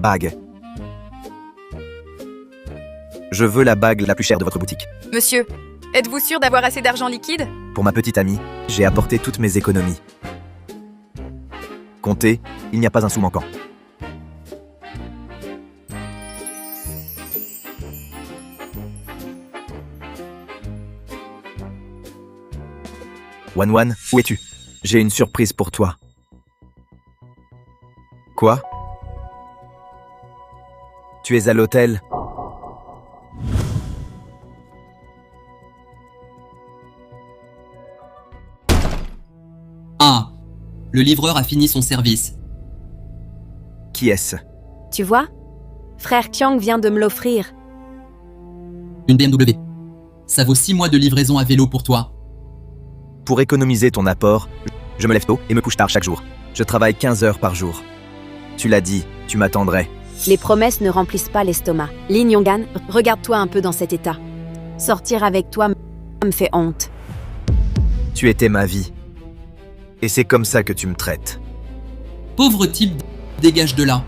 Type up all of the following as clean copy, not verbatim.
bague. Je veux la bague la plus chère de votre boutique. Monsieur, êtes-vous sûr d'avoir assez d'argent liquide? Pour ma petite amie, j'ai apporté toutes mes économies. Comptez, il n'y a pas un sou manquant. Wan, où es-tu? J'ai une surprise pour toi. Quoi? Tu es à l'hôtel? Ah, le livreur a fini son service. Qui est-ce? Tu vois? Frère Qiang vient de me l'offrir. Une BMW. Ça vaut 6 mois de livraison à vélo pour toi. Pour économiser ton apport, je me lève tôt et me couche tard chaque jour. Je travaille 15 heures par jour. Tu l'as dit, tu m'attendrais. Les promesses ne remplissent pas l'estomac. Lin Yong'an, regarde-toi un peu dans cet état. Sortir avec toi me fait honte. Tu étais ma vie. Et c'est comme ça que tu me traites. Pauvre type, dégage de là.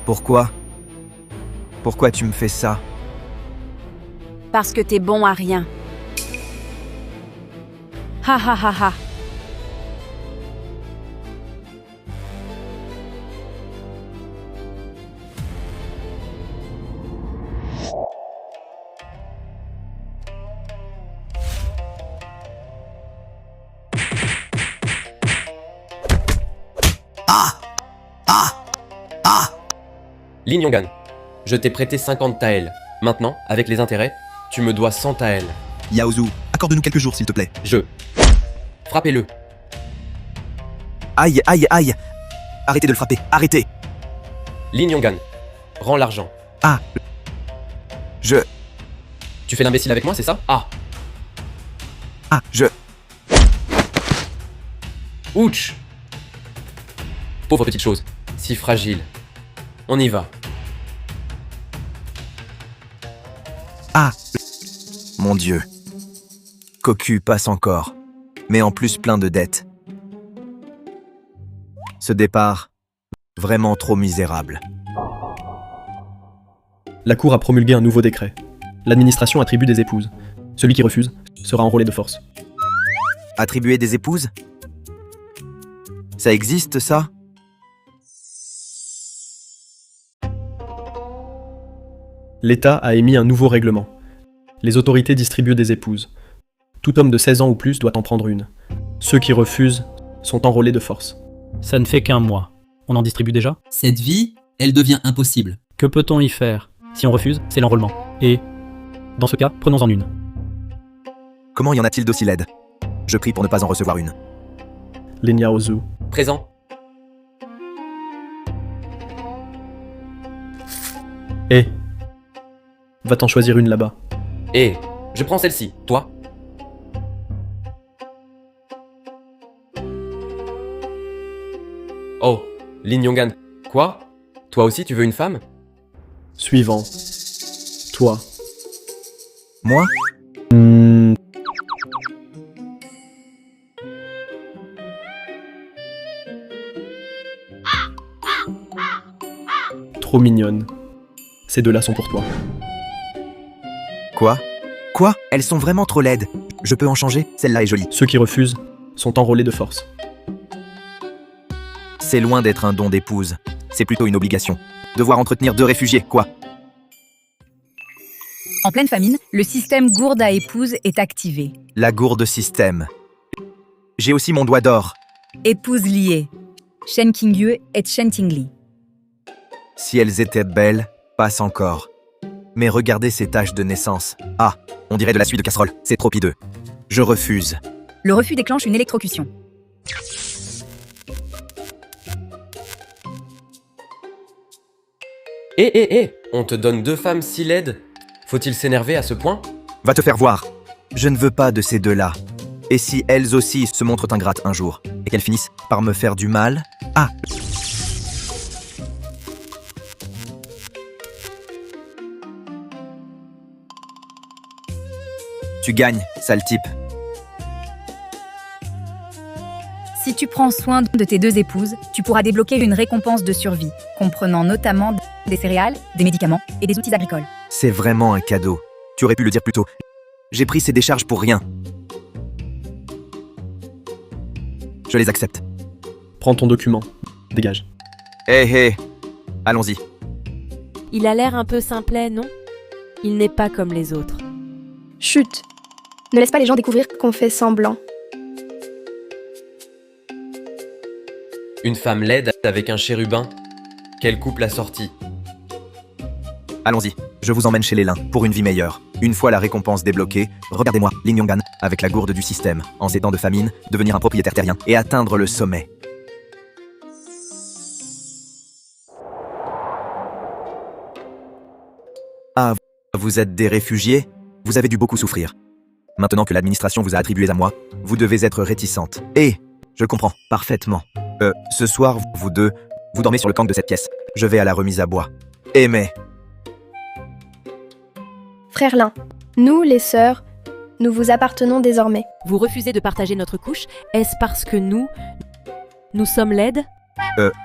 Pourquoi? Pourquoi tu me fais ça? Parce que t'es bon à rien. Ha ha ha ha. Lin Yong'an, je t'ai prêté 50 taels. Maintenant, avec les intérêts, tu me dois 100 taels. Yaozu, accorde-nous quelques jours s'il te plaît. Frappez-le. Aïe, aïe, aïe! Arrêtez de le frapper, arrêtez! Lin Yong'an, rends l'argent. Ah! Tu fais l'imbécile avec moi, c'est ça? Ouch! Pauvre petite chose, si fragile. On y va. Mon Dieu. Cocu passe encore, mais en plus plein de dettes. Ce départ, vraiment trop misérable. La Cour a promulgué un nouveau décret. L'administration attribue des épouses. Celui qui refuse sera enrôlé de force. Attribuer des épouses? Ça existe, ça? L'État a émis un nouveau règlement. Les autorités distribuent des épouses. Tout homme de 16 ans ou plus doit en prendre une. Ceux qui refusent sont enrôlés de force. Ça ne fait qu'un mois. On en distribue déjà? Cette vie, elle devient impossible. Que peut-on y faire? Si on refuse, c'est l'enrôlement. Et, dans ce cas, prenons-en une. Comment y en a-t-il d'aussi laides? Je prie pour ne pas en recevoir une. Lin Yaozu. Présent. Eh, va t'en choisir une là-bas. Et je prends celle-ci. Toi? Oh, Lin Yong'an. Quoi? Toi aussi tu veux une femme? Suivant. Toi. Moi? Trop mignonne. Ces deux-là sont pour toi. Quoi? Quoi? Elles sont vraiment trop laides. Je peux en changer? Celle-là est jolie. Ceux qui refusent sont enrôlés de force. C'est loin d'être un don d'épouse. C'est plutôt une obligation. Devoir entretenir 2 réfugiés, quoi? En pleine famine, le système gourde à épouse est activé. La gourde système. J'ai aussi mon doigt d'or. Épouse liée. Shen Qingyu et Shen Tingli. Si elles étaient belles, passe encore. Mais regardez ces taches de naissance. Ah, on dirait de la suie de casserole. C'est trop hideux. Je refuse. Le refus déclenche une électrocution. On te donne 2 femmes si laides? Faut-il s'énerver à ce point? Va te faire voir. Je ne veux pas de ces deux-là. Et si elles aussi se montrent ingrates un jour, et qu'elles finissent par me faire du mal? Ah! Tu gagnes, sale type. Si tu prends soin de tes deux épouses, tu pourras débloquer une récompense de survie, comprenant notamment des céréales, des médicaments et des outils agricoles. C'est vraiment un cadeau. Tu aurais pu le dire plus tôt. J'ai pris ces décharges pour rien. Je les accepte. Prends ton document. Dégage. Hé, allons-y. Il a l'air un peu simplet, non? Il n'est pas comme les autres. Chut. Ne laisse pas les gens découvrir qu'on fait semblant. Une femme laide avec un chérubin. Quel couple assorti. Allons-y. Je vous emmène chez les lins pour une vie meilleure. Une fois la récompense débloquée, regardez-moi, Lin Yonggan, avec la gourde du système, en ces temps de famine, devenir un propriétaire terrien et atteindre le sommet. Ah, vous êtes des réfugiés? Vous avez dû beaucoup souffrir. Maintenant que l'administration vous a attribués à moi, vous devez être réticente. Et je comprends parfaitement. Ce soir, vous deux, vous dormez sur le camp de cette pièce. Je vais à la remise à bois. Mais... Frère Lin, nous, les sœurs, nous vous appartenons désormais. Vous refusez de partager notre couche? Est-ce parce que nous sommes laides?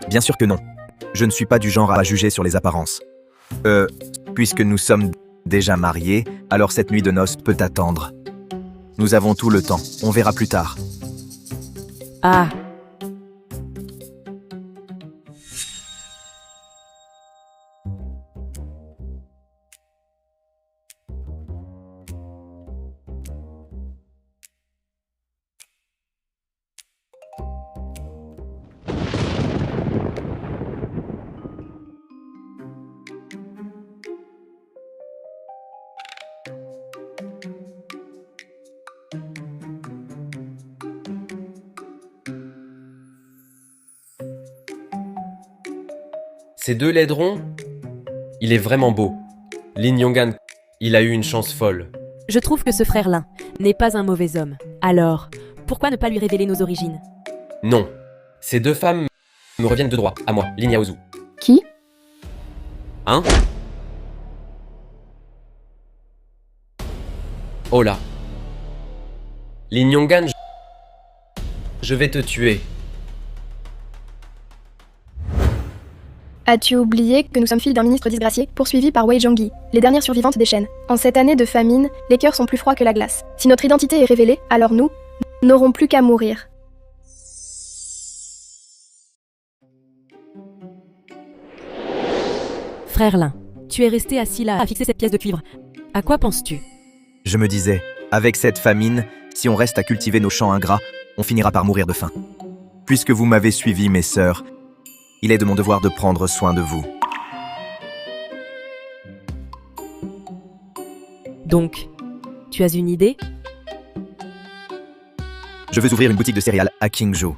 Bien sûr que non. Je ne suis pas du genre à juger sur les apparences. Puisque nous sommes déjà mariés, alors cette nuit de noces peut attendre. Nous avons tout le temps, on verra plus tard. Ah, Ces deux laiderons, il est vraiment beau. Lin Yonggan, il a eu une chance folle. je trouve que ce frère Lin n'est pas un mauvais homme. Alors, pourquoi ne pas lui révéler nos origines? Non, ces deux femmes me reviennent de droit, à moi, Lin Yaozu. Qui? Hein? Oh là. Lin Yonggan, je vais te tuer. As-tu oublié que nous sommes filles d'un ministre disgracié, poursuivi par Wei Zhongyi, les dernières survivantes des chaînes? En cette année de famine, les cœurs sont plus froids que la glace. Si notre identité est révélée, alors nous n'aurons plus qu'à mourir. Frère Lin, tu es resté assis là à fixer cette pièce de cuivre. À quoi penses-tu? Je me disais, avec cette famine, si on reste à cultiver nos champs ingrats, on finira par mourir de faim. Puisque vous m'avez suivi, mes sœurs, il est de mon devoir de prendre soin de vous. Donc, tu as une idée? Je veux ouvrir une boutique de céréales à Qingzhou.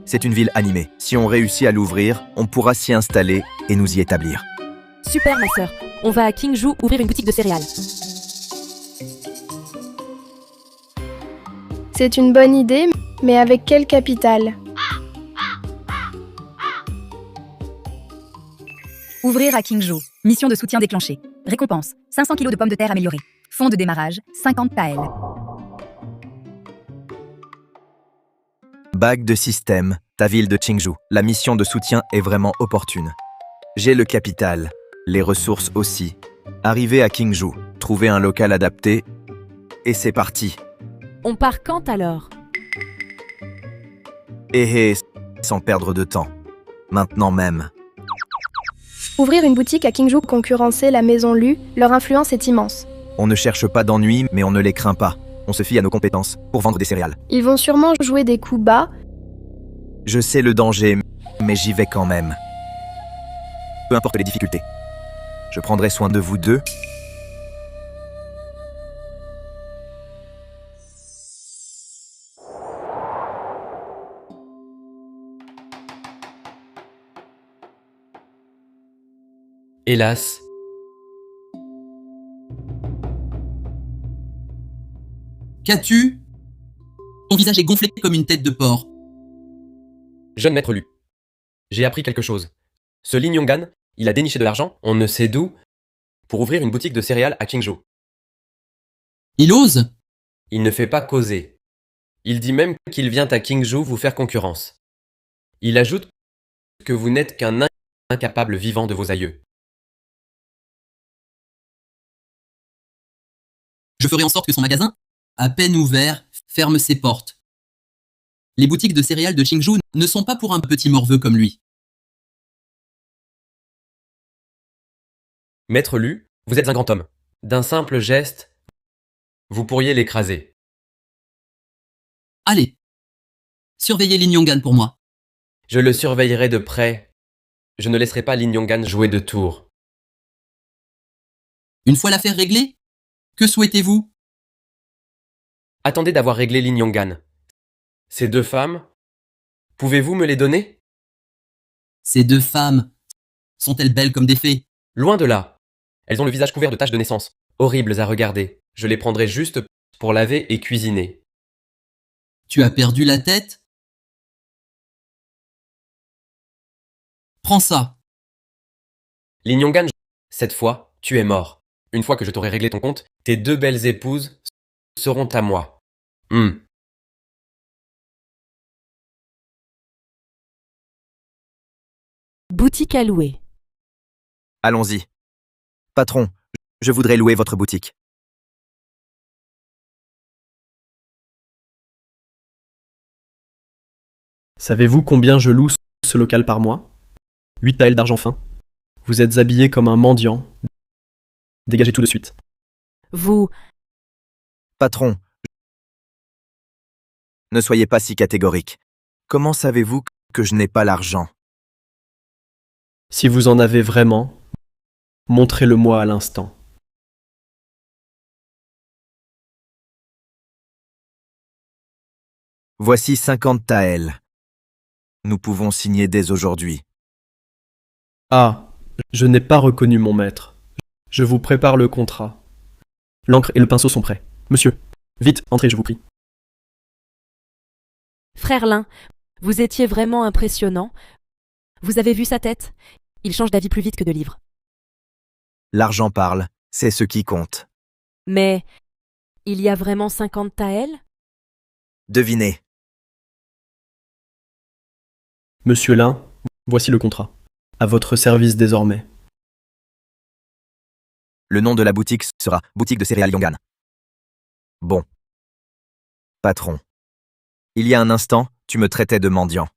C'est une ville animée. Si on réussit à l'ouvrir, on pourra s'y installer et nous y établir. Super ma sœur, on va à Qingzhou ouvrir une boutique de céréales. C'est une bonne idée, mais avec quel capital? Ouvrir à Qingzhou. Mission de soutien déclenchée. Récompense 500 kg de pommes de terre améliorées. Fonds de démarrage 50 tael. Bague de système, ta ville de Qingzhou. La mission de soutien est vraiment opportune. J'ai le capital, les ressources aussi. Arriver à Qingzhou, trouver un local adapté, et c'est parti. On part quand alors? Sans perdre de temps. Maintenant même. Ouvrir une boutique à Qingzhou, concurrencer la maison Lu, leur influence est immense. On ne cherche pas d'ennuis, mais on ne les craint pas. On se fie à nos compétences pour vendre des céréales. Ils vont sûrement jouer des coups bas. Je sais le danger, mais j'y vais quand même. Peu importe les difficultés. Je prendrai soin de vous deux. Hélas. Qu'as-tu? Ton visage est gonflé comme une tête de porc. Jeune maître Lu. J'ai appris quelque chose. Ce Lin Yonggan, il a déniché de l'argent, on ne sait d'où, pour ouvrir une boutique de céréales à Qingzhou. Il ose? Il ne fait pas causer. Il dit même qu'il vient à Qingzhou vous faire concurrence. Il ajoute que vous n'êtes qu'un incapable vivant de vos aïeux. Je ferai en sorte que son magasin, à peine ouvert, ferme ses portes. Les boutiques de céréales de Qingzhou ne sont pas pour un petit morveux comme lui. Maître Lu, vous êtes un grand homme. D'un simple geste, vous pourriez l'écraser. Allez, surveillez Lin Yong'an pour moi. Je le surveillerai de près. Je ne laisserai pas Lin Yong'an jouer de tour. Une fois l'affaire réglée, que souhaitez-vous? Attendez d'avoir réglé Lin Yong'an. Ces deux femmes, pouvez-vous me les donner? Ces deux femmes sont-elles belles comme des fées? Loin de là. Elles ont le visage couvert de taches de naissance, horribles à regarder. Je les prendrai juste pour laver et cuisiner. Tu as perdu la tête? Prends ça. Lin Yong'an, cette fois, tu es mort. Une fois que je t'aurai réglé ton compte, tes deux belles épouses seront à moi. Boutique à louer. Allons-y. Patron, je voudrais louer votre boutique. Savez-vous combien je loue ce local par mois? 8 taels d'argent fin. Vous êtes habillé comme un mendiant. Dégagez tout de suite. Vous... Patron, ne soyez pas si catégorique. Comment savez-vous que je n'ai pas l'argent? Si vous en avez vraiment, montrez-le-moi à l'instant. Voici 50 taels. Nous pouvons signer dès aujourd'hui. Ah, je n'ai pas reconnu mon maître. Je vous prépare le contrat. L'encre et le pinceau sont prêts. Monsieur, vite, entrez, je vous prie. Frère Lin, vous étiez vraiment impressionnant. Vous avez vu sa tête? Il change d'avis plus vite que de livres. L'argent parle, c'est ce qui compte. Mais il y a vraiment 50 taels? Devinez. Monsieur Lin, voici le contrat. À votre service désormais. Le nom de la boutique sera Boutique de céréales Yong'an. Bon. Patron. Il y a un instant, tu me traitais de mendiant.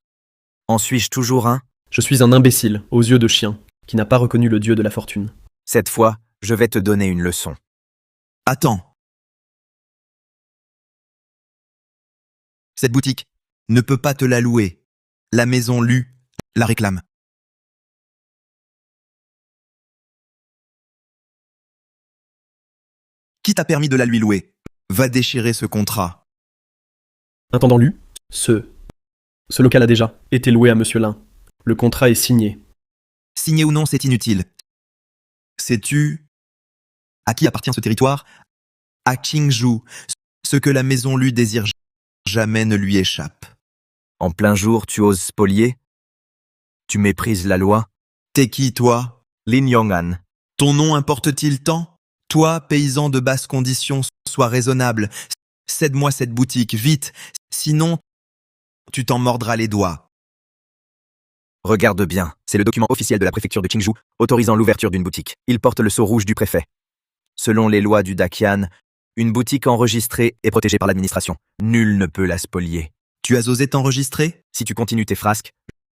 En suis-je toujours un? Je suis un imbécile, aux yeux de chien, qui n'a pas reconnu le dieu de la fortune. Cette fois, je vais te donner une leçon. Attends. Cette boutique ne peut pas te la louer. La maison Lu la réclame. Qui t'a permis de la lui louer? Va déchirer ce contrat. Intendant Lu, ce local a déjà été loué à Monsieur Lin. Le contrat est signé. Signé ou non, c'est inutile. Sais-tu à qui appartient ce territoire? À Qingzhou. Ce que la maison Lu désire jamais ne lui échappe. En plein jour, tu oses spolier? Tu méprises la loi? T'es qui, toi? Lin Yong'an. Ton nom importe-t-il tant? Toi, paysan de basse condition, sois raisonnable. Cède-moi cette boutique, vite. Sinon, tu t'en mordras les doigts. Regarde bien, c'est le document officiel de la préfecture de Qingzhou autorisant l'ouverture d'une boutique. Il porte le sceau rouge du préfet. Selon les lois du Daqian, une boutique enregistrée est protégée par l'administration. Nul ne peut la spolier. Tu as osé t'enregistrer? Si tu continues tes frasques,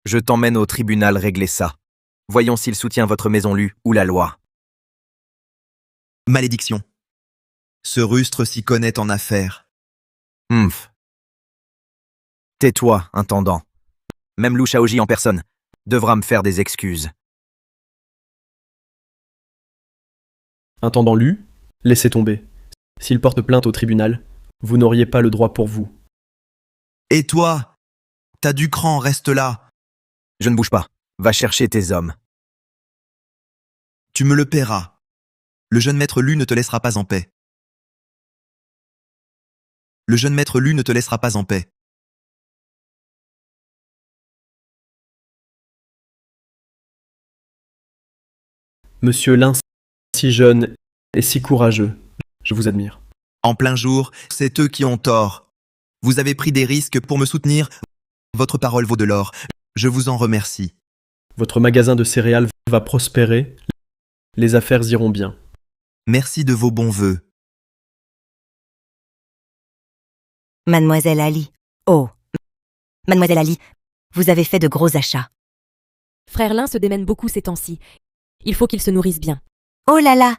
je t'emmène au tribunal régler ça. Voyons s'il soutient votre maison Lu ou la loi. Malédiction. Ce rustre s'y connaît en affaires. Tais-toi, intendant. Même Lu Shaoji en personne devra me faire des excuses. Intendant Lu, laissez tomber. S'il porte plainte au tribunal, vous n'auriez pas le droit pour vous. Et toi? T'as du cran, reste là. Je ne bouge pas. Va chercher tes hommes. Tu me le paieras. Le jeune maître Lu ne te laissera pas en paix. Le jeune maître Lu ne te laissera pas en paix. Monsieur Lin, si jeune et si courageux, je vous admire. En plein jour, c'est eux qui ont tort. Vous avez pris des risques pour me soutenir. Votre parole vaut de l'or. Je vous en remercie. Votre magasin de céréales va prospérer. Les affaires iront bien. Merci de vos bons vœux. Mademoiselle Ali. Oh. Mademoiselle Ali, vous avez fait de gros achats. Frère Lin se démène beaucoup ces temps-ci. Il faut qu'il se nourrisse bien. Oh là là.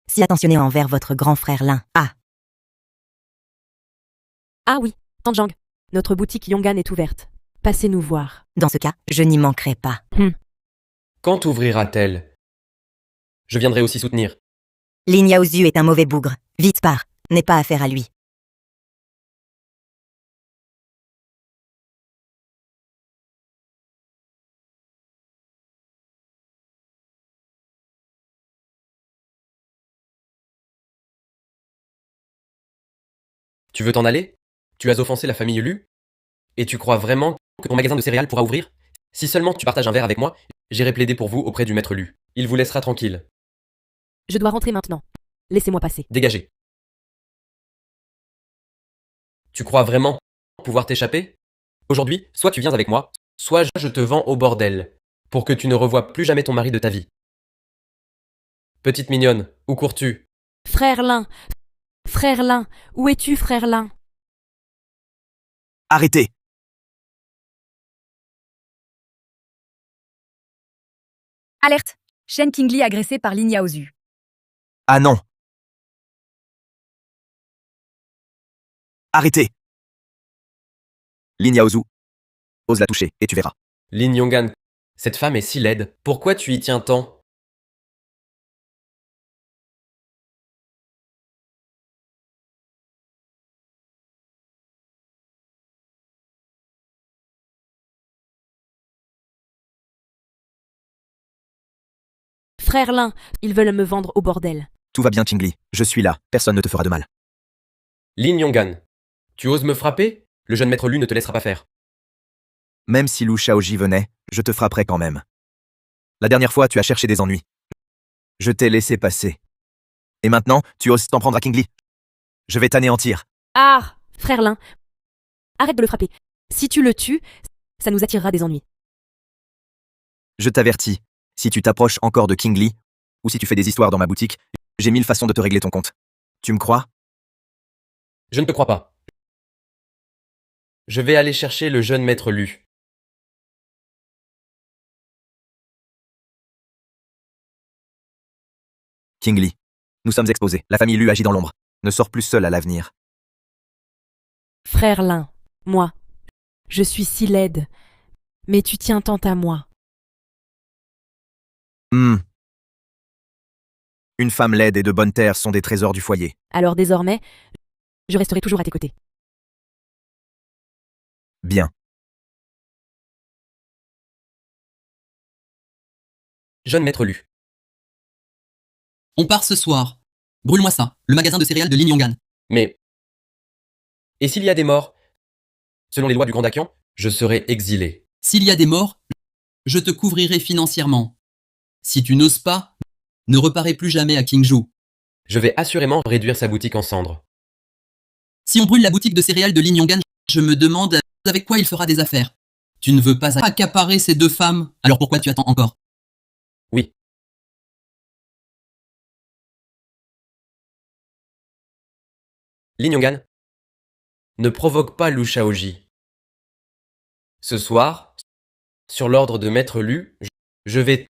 Si attentionné envers votre grand frère Lin. Ah. Ah oui, Tante Jang, notre boutique Yongan est ouverte. Passez nous voir. Dans ce cas, je n'y manquerai pas. Quand ouvrira-t-elle? Je viendrai aussi soutenir. Lin Yaozu est un mauvais bougre. Vite part. N'est pas affaire à lui. Tu veux t'en aller? Tu as offensé la famille Lu? Et tu crois vraiment que ton magasin de céréales pourra ouvrir? Si seulement tu partages un verre avec moi, j'irai plaider pour vous auprès du maître Lu. Il vous laissera tranquille. Je dois rentrer maintenant. Laissez-moi passer. Dégagez. Tu crois vraiment pouvoir t'échapper? Aujourd'hui, soit tu viens avec moi, soit je te vends au bordel, pour que tu ne revoies plus jamais ton mari de ta vie. Petite mignonne, où cours-tu? Frère Lin! Frère Lin! Où es-tu, frère Lin? Arrêtez! Alerte! Shen Qingli agressé par Lin Yaozu. Ah non! Arrêtez! Lin Yaozu, ose la toucher, et tu verras. Lin Yonggan, cette femme est si laide, pourquoi tu y tiens tant? Frère Lin, ils veulent me vendre au bordel. Tout va bien, Qingli. Je suis là. Personne ne te fera de mal. Lin Yonggan, tu oses me frapper? Le jeune maître Lu ne te laissera pas faire. Même si Lu Shaoji venait, je te frapperais quand même. La dernière fois, tu as cherché des ennuis. Je t'ai laissé passer. Et maintenant, tu oses t'en prendre à Qingli. Je vais t'anéantir. Ah! Frère Lin! Arrête de le frapper. Si tu le tues, ça nous attirera des ennuis. Je t'avertis. Si tu t'approches encore de Qingli, ou si tu fais des histoires dans ma boutique, j'ai 1000 façons de te régler ton compte. Tu me crois? Je ne te crois pas. Je vais aller chercher le jeune maître Lu. Qingli, nous sommes exposés. La famille Lu agit dans l'ombre. Ne sors plus seul à l'avenir. Frère Lin, moi, je suis si laide, mais tu tiens tant à moi. Une femme laide et de bonne terre sont des trésors du foyer. Alors désormais, je resterai toujours à tes côtés. Bien. Jeune maître Lu. On part ce soir. Brûle-moi ça, le magasin de céréales de Lin Yonggan. Mais... Et s'il y a des morts? Selon les lois du Grand Dakian, je serai exilé. S'il y a des morts, je te couvrirai financièrement. Si tu n'oses pas, ne reparais plus jamais à Qingzhou. Je vais assurément réduire sa boutique en cendres. Si on brûle la boutique de céréales de Lin Yonggan, je me demande avec quoi il fera des affaires. Tu ne veux pas accaparer ces deux femmes, alors pourquoi tu attends encore? Oui. Lin Yonggan, ne provoque pas Lu Shaoji. Ce soir, sur l'ordre de maître Lu, je vais,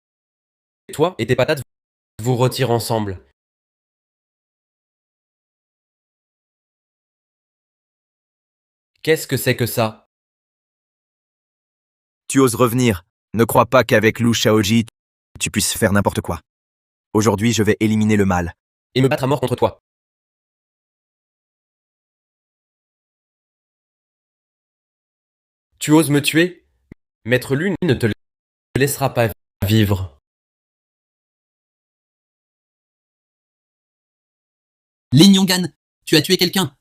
toi et tes patates, vous retirer ensemble. Qu'est-ce que c'est que ça? Tu oses revenir. Ne crois pas qu'avec Lu Shaoji, tu puisses faire n'importe quoi. Aujourd'hui, je vais éliminer le mal. Et me battre à mort contre toi. Tu oses me tuer? Maître Lu ne te laissera pas vivre. Lin Yonggan, tu as tué quelqu'un.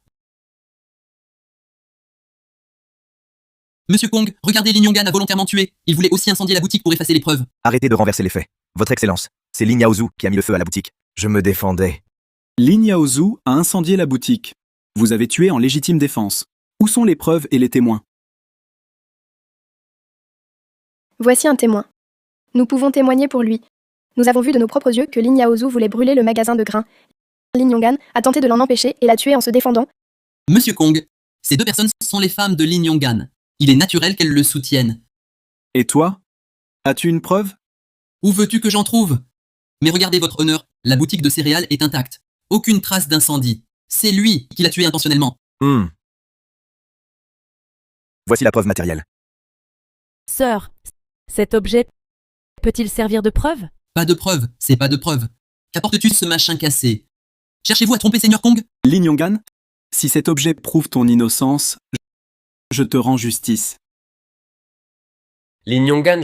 Monsieur Kong, regardez, Lin Yonggan a volontairement tué. Il voulait aussi incendier la boutique pour effacer les preuves. Arrêtez de renverser les faits. Votre Excellence, c'est Lin Yaozu qui a mis le feu à la boutique. Je me défendais. Lin Yaozu a incendié la boutique. Vous avez tué en légitime défense. Où sont les preuves et les témoins? Voici un témoin. Nous pouvons témoigner pour lui. Nous avons vu de nos propres yeux que Lin Yaozu voulait brûler le magasin de grains. Lin Yonggan a tenté de l'en empêcher et l'a tué en se défendant. Monsieur Kong, ces deux personnes sont les femmes de Lin Yonggan. Il est naturel qu'elles le soutiennent. Et toi? As-tu une preuve? Où veux-tu que j'en trouve? Mais regardez votre honneur, la boutique de céréales est intacte. Aucune trace d'incendie. C'est lui qui l'a tué intentionnellement. Voici la preuve matérielle. Sœur, cet objet peut-il servir de preuve? Pas de preuve, c'est pas de preuve. Qu'apportes-tu ce machin cassé? Cherchez-vous à tromper Seigneur Kong? Lin Yonggan, si cet objet prouve ton innocence, je te rends justice. Lin Yonggan,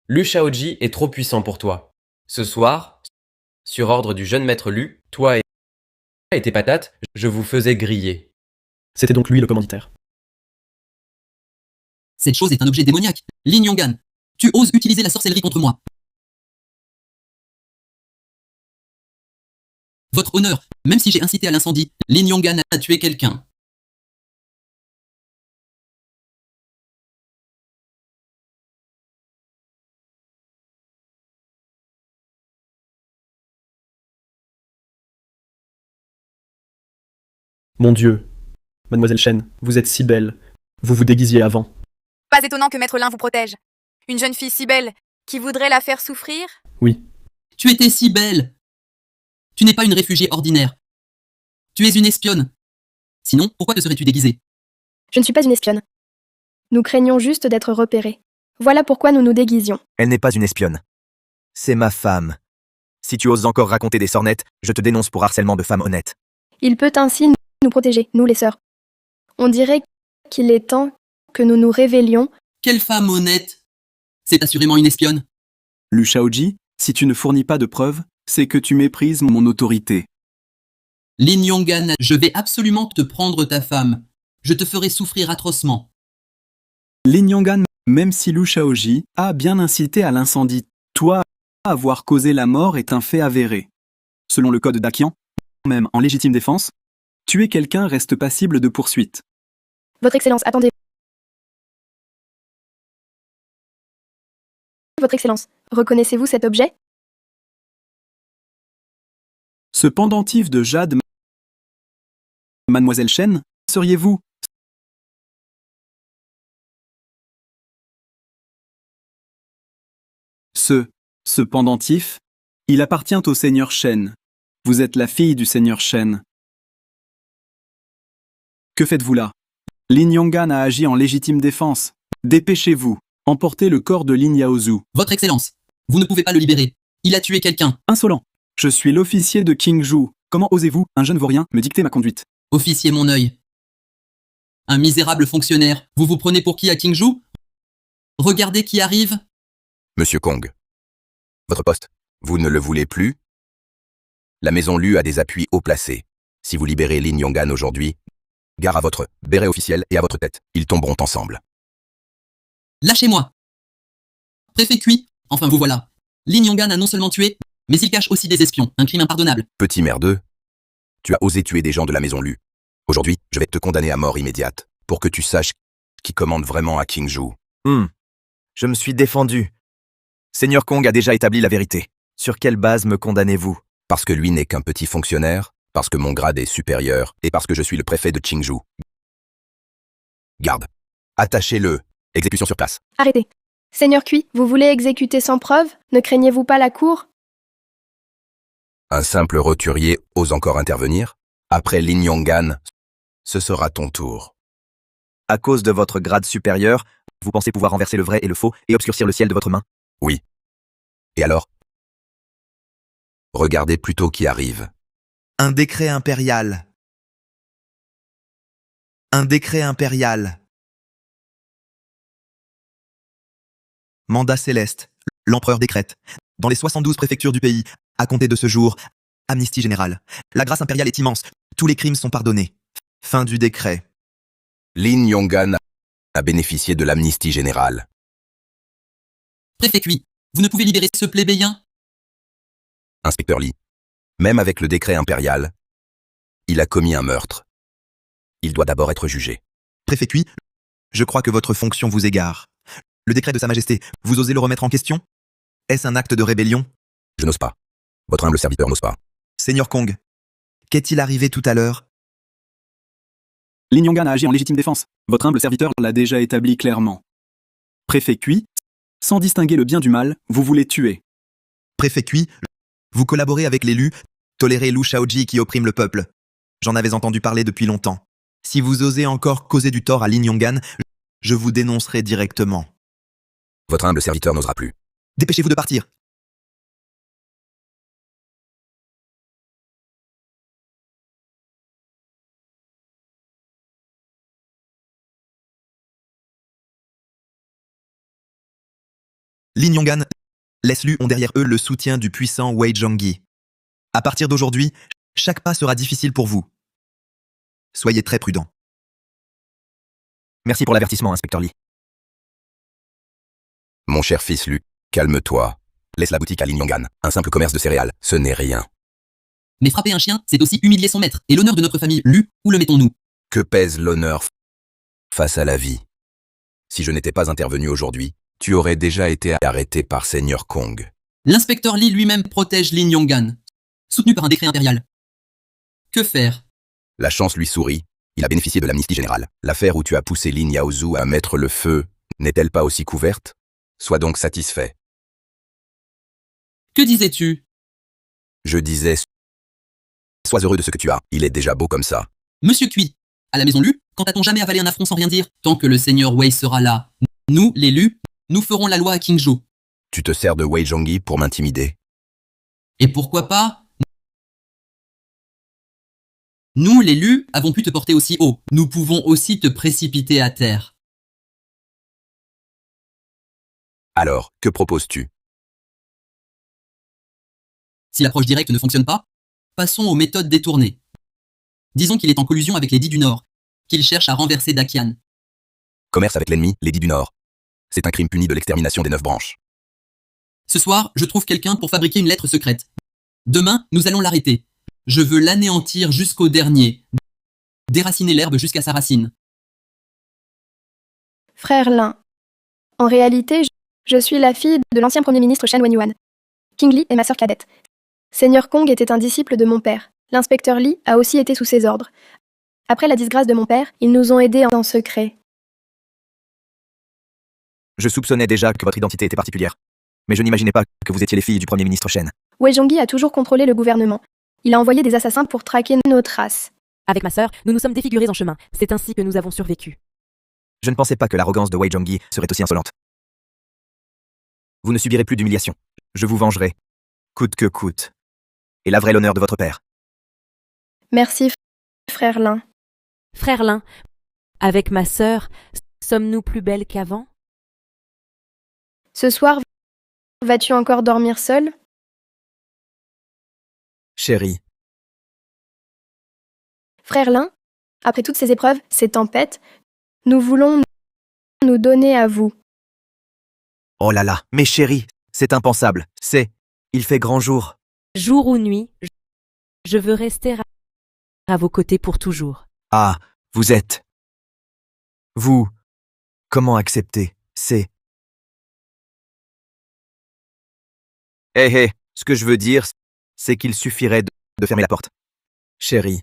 Lu Shaoji est trop puissant pour toi. Ce soir, sur ordre du jeune maître Lu, toi et tes patates, je vous faisais griller. C'était donc lui le commanditaire. Cette chose est un objet démoniaque. Lin Yonggan, tu oses utiliser la sorcellerie contre moi. Votre honneur, même si j'ai incité à l'incendie, Lin Yonggan a tué quelqu'un. Mon Dieu. Mademoiselle Chen, vous êtes si belle. Vous vous déguisiez avant. Pas étonnant que Maître Lin vous protège. Une jeune fille si belle, qui voudrait la faire souffrir? Oui. Tu étais si belle. Tu n'es pas une réfugiée ordinaire. Tu es une espionne. Sinon, pourquoi te serais-tu déguisée? Je ne suis pas une espionne. Nous craignons juste d'être repérés. Voilà pourquoi nous nous déguisions. Elle n'est pas une espionne. C'est ma femme. Si tu oses encore raconter des sornettes, je te dénonce pour harcèlement de femme honnête. Il peut ainsi nous protéger, nous les sœurs. On dirait qu'il est temps que nous nous révélions. Quelle femme honnête! C'est assurément une espionne. Lu Shaoji, si tu ne fournis pas de preuves, c'est que tu méprises mon autorité. Lin Yonggan, je vais absolument te prendre ta femme. Je te ferai souffrir atrocement. Lin Yonggan, même si Lu Shaoji a bien incité à l'incendie, toi, avoir causé la mort est un fait avéré. Selon le code d'Akian, même en légitime défense, tuer quelqu'un reste passible de poursuite. Votre Excellence, attendez. Votre Excellence, reconnaissez-vous cet objet? Ce pendentif de jade, Mademoiselle Chen, seriez-vous? Ce pendentif, il appartient au Seigneur Shen. Vous êtes la fille du Seigneur Shen. Que faites-vous là? Lin Yonggan a agi en légitime défense. Dépêchez-vous, emportez le corps de Lin Yaozu. Votre Excellence, vous ne pouvez pas le libérer. Il a tué quelqu'un. Insolent. Je suis l'officier de Qingzhou. Comment osez-vous, un jeune vaurien, me dicter ma conduite? Officier mon œil. Un misérable fonctionnaire. Vous vous prenez pour qui à Qingzhou? Regardez qui arrive. Monsieur Kong. Votre poste, vous ne le voulez plus? La maison Lu a des appuis haut placés. Si vous libérez Lin Yonggan aujourd'hui, gare à votre béret officiel et à votre tête. Ils tomberont ensemble. Lâchez-moi. Préfet cuit. Enfin vous voilà. Lin Yonggan a non seulement tué, mais il cache aussi des espions. Un crime impardonnable. Petit merdeux. Tu as osé tuer des gens de la maison Lu. Aujourd'hui, je vais te condamner à mort immédiate, pour que tu saches qui commande vraiment à Qingzhou. Je me suis défendu. Seigneur Kong a déjà établi la vérité. Sur quelle base me condamnez-vous? Parce que lui n'est qu'un petit fonctionnaire, parce que mon grade est supérieur, et parce que je suis le préfet de Qingzhou. Garde. Attachez-le. Exécution sur place. Arrêtez. Seigneur Cui, vous voulez exécuter sans preuve? Ne craignez-vous pas la cour? Un simple roturier ose encore intervenir? Après Lin Yonggan, ce sera ton tour. À cause de votre grade supérieur, vous pensez pouvoir renverser le vrai et le faux et obscurcir le ciel de votre main? Oui. Et alors? Regardez plutôt qui arrive. Un décret impérial. Un décret impérial. Mandat céleste. L'empereur décrète. Dans les 72 préfectures du pays, à compter de ce jour, amnistie générale. La grâce impériale est immense. Tous les crimes sont pardonnés. Fin du décret. Lin Yonggan a bénéficié de l'amnistie générale. Préfet Cui, vous ne pouvez libérer ce plébéien? Inspecteur Lee. Même avec le décret impérial, Il a commis un meurtre. Il doit d'abord être jugé. Préfet Cui, je crois que votre fonction vous égare. Le décret de Sa Majesté, vous osez le remettre en question? Est-ce un acte de rébellion? Je n'ose pas. Votre humble serviteur n'ose pas. Seigneur Kong, qu'est-il arrivé tout à l'heure? Lin Yong'an a agi en légitime défense. Votre humble serviteur l'a déjà établi clairement. Préfet Cui, sans distinguer le bien du mal, vous voulez tuer. Préfet Cui, vous collaborez avec l'élu, tolérez Lu Shaoji qui opprime le peuple. J'en avais entendu parler depuis longtemps. Si vous osez encore causer du tort à Lin Yong'an, je vous dénoncerai directement. Votre humble serviteur n'osera plus. Dépêchez-vous de partir. Lin Yong'an, les Lu ont derrière eux le soutien du puissant Wei Zhongyi. À partir d'aujourd'hui, chaque pas sera difficile pour vous. Soyez très prudent. Merci pour l'avertissement, inspecteur Lee. Mon cher fils Lu, calme-toi. Laisse la boutique à Lin Yong'an. Un simple commerce de céréales, ce n'est rien. Mais frapper un chien, c'est aussi humilier son maître. Et l'honneur de notre famille, Lu, où le mettons-nous? Que pèse l'honneur face à la vie? Si je n'étais pas intervenu aujourd'hui, tu aurais déjà été arrêté par Seigneur Kong. L'inspecteur Lee lui-même protège Lin Yong'an, soutenu par un décret impérial. Que faire? La chance lui sourit. Il a bénéficié de l'amnistie générale. L'affaire où tu as poussé Lin Yaozu à mettre le feu n'est-elle pas aussi couverte? Sois donc satisfait. Que disais-tu? Je disais, sois heureux de ce que tu as. Il est déjà beau comme ça. Monsieur Cui, à la maison Lu, quand a-t-on jamais avalé un affront sans rien dire? Tant que le seigneur Wei sera là, nous, les Lu, nous ferons la loi à Qingzhou. Tu te sers de Wei Zhongyi pour m'intimider. Et pourquoi pas? Nous, les Lu, avons pu te porter aussi haut. Nous pouvons aussi te précipiter à terre. Alors, que proposes-tu? Si l'approche directe ne fonctionne pas, passons aux méthodes détournées. Disons qu'il est en collusion avec les Dits du Nord, qu'il cherche à renverser Dakian. Commerce avec l'ennemi, les Dits du Nord. C'est un crime puni de l'extermination des 9 branches. Ce soir, je trouve quelqu'un pour fabriquer une lettre secrète. Demain, nous allons l'arrêter. Je veux l'anéantir jusqu'au dernier. Déraciner l'herbe jusqu'à sa racine. Frère Lin. En réalité, je suis la fille de l'ancien premier ministre Shen Wenyuan. King Li est ma sœur cadette. Seigneur Kong était un disciple de mon père. L'inspecteur Li a aussi été sous ses ordres. Après la disgrâce de mon père, ils nous ont aidés en secret. Je soupçonnais déjà que votre identité était particulière. Mais je n'imaginais pas que vous étiez les filles du premier ministre Shen. Wei Zhongyi a toujours contrôlé le gouvernement. Il a envoyé des assassins pour traquer nos traces. Avec ma sœur, nous nous sommes défigurés en chemin. C'est ainsi que nous avons survécu. Je ne pensais pas que l'arrogance de Wei Zhongyi serait aussi insolente. Vous ne subirez plus d'humiliation. Je vous vengerai, coûte que coûte. Et laverai l'honneur de votre père. Merci, frère Lin. Frère Lin, avec ma sœur, sommes-nous plus belles qu'avant? Ce soir, vas-tu encore dormir seul? Chérie. Frère Lin, après toutes ces épreuves, ces tempêtes, nous voulons nous donner à vous. Oh là là, mais chérie, c'est impensable. Il fait grand jour. Jour ou nuit, je veux rester à vos côtés pour toujours. Ah, vous êtes... Vous... Comment accepter? Hé, ce que je veux dire, c'est qu'il suffirait de fermer la porte. Chérie.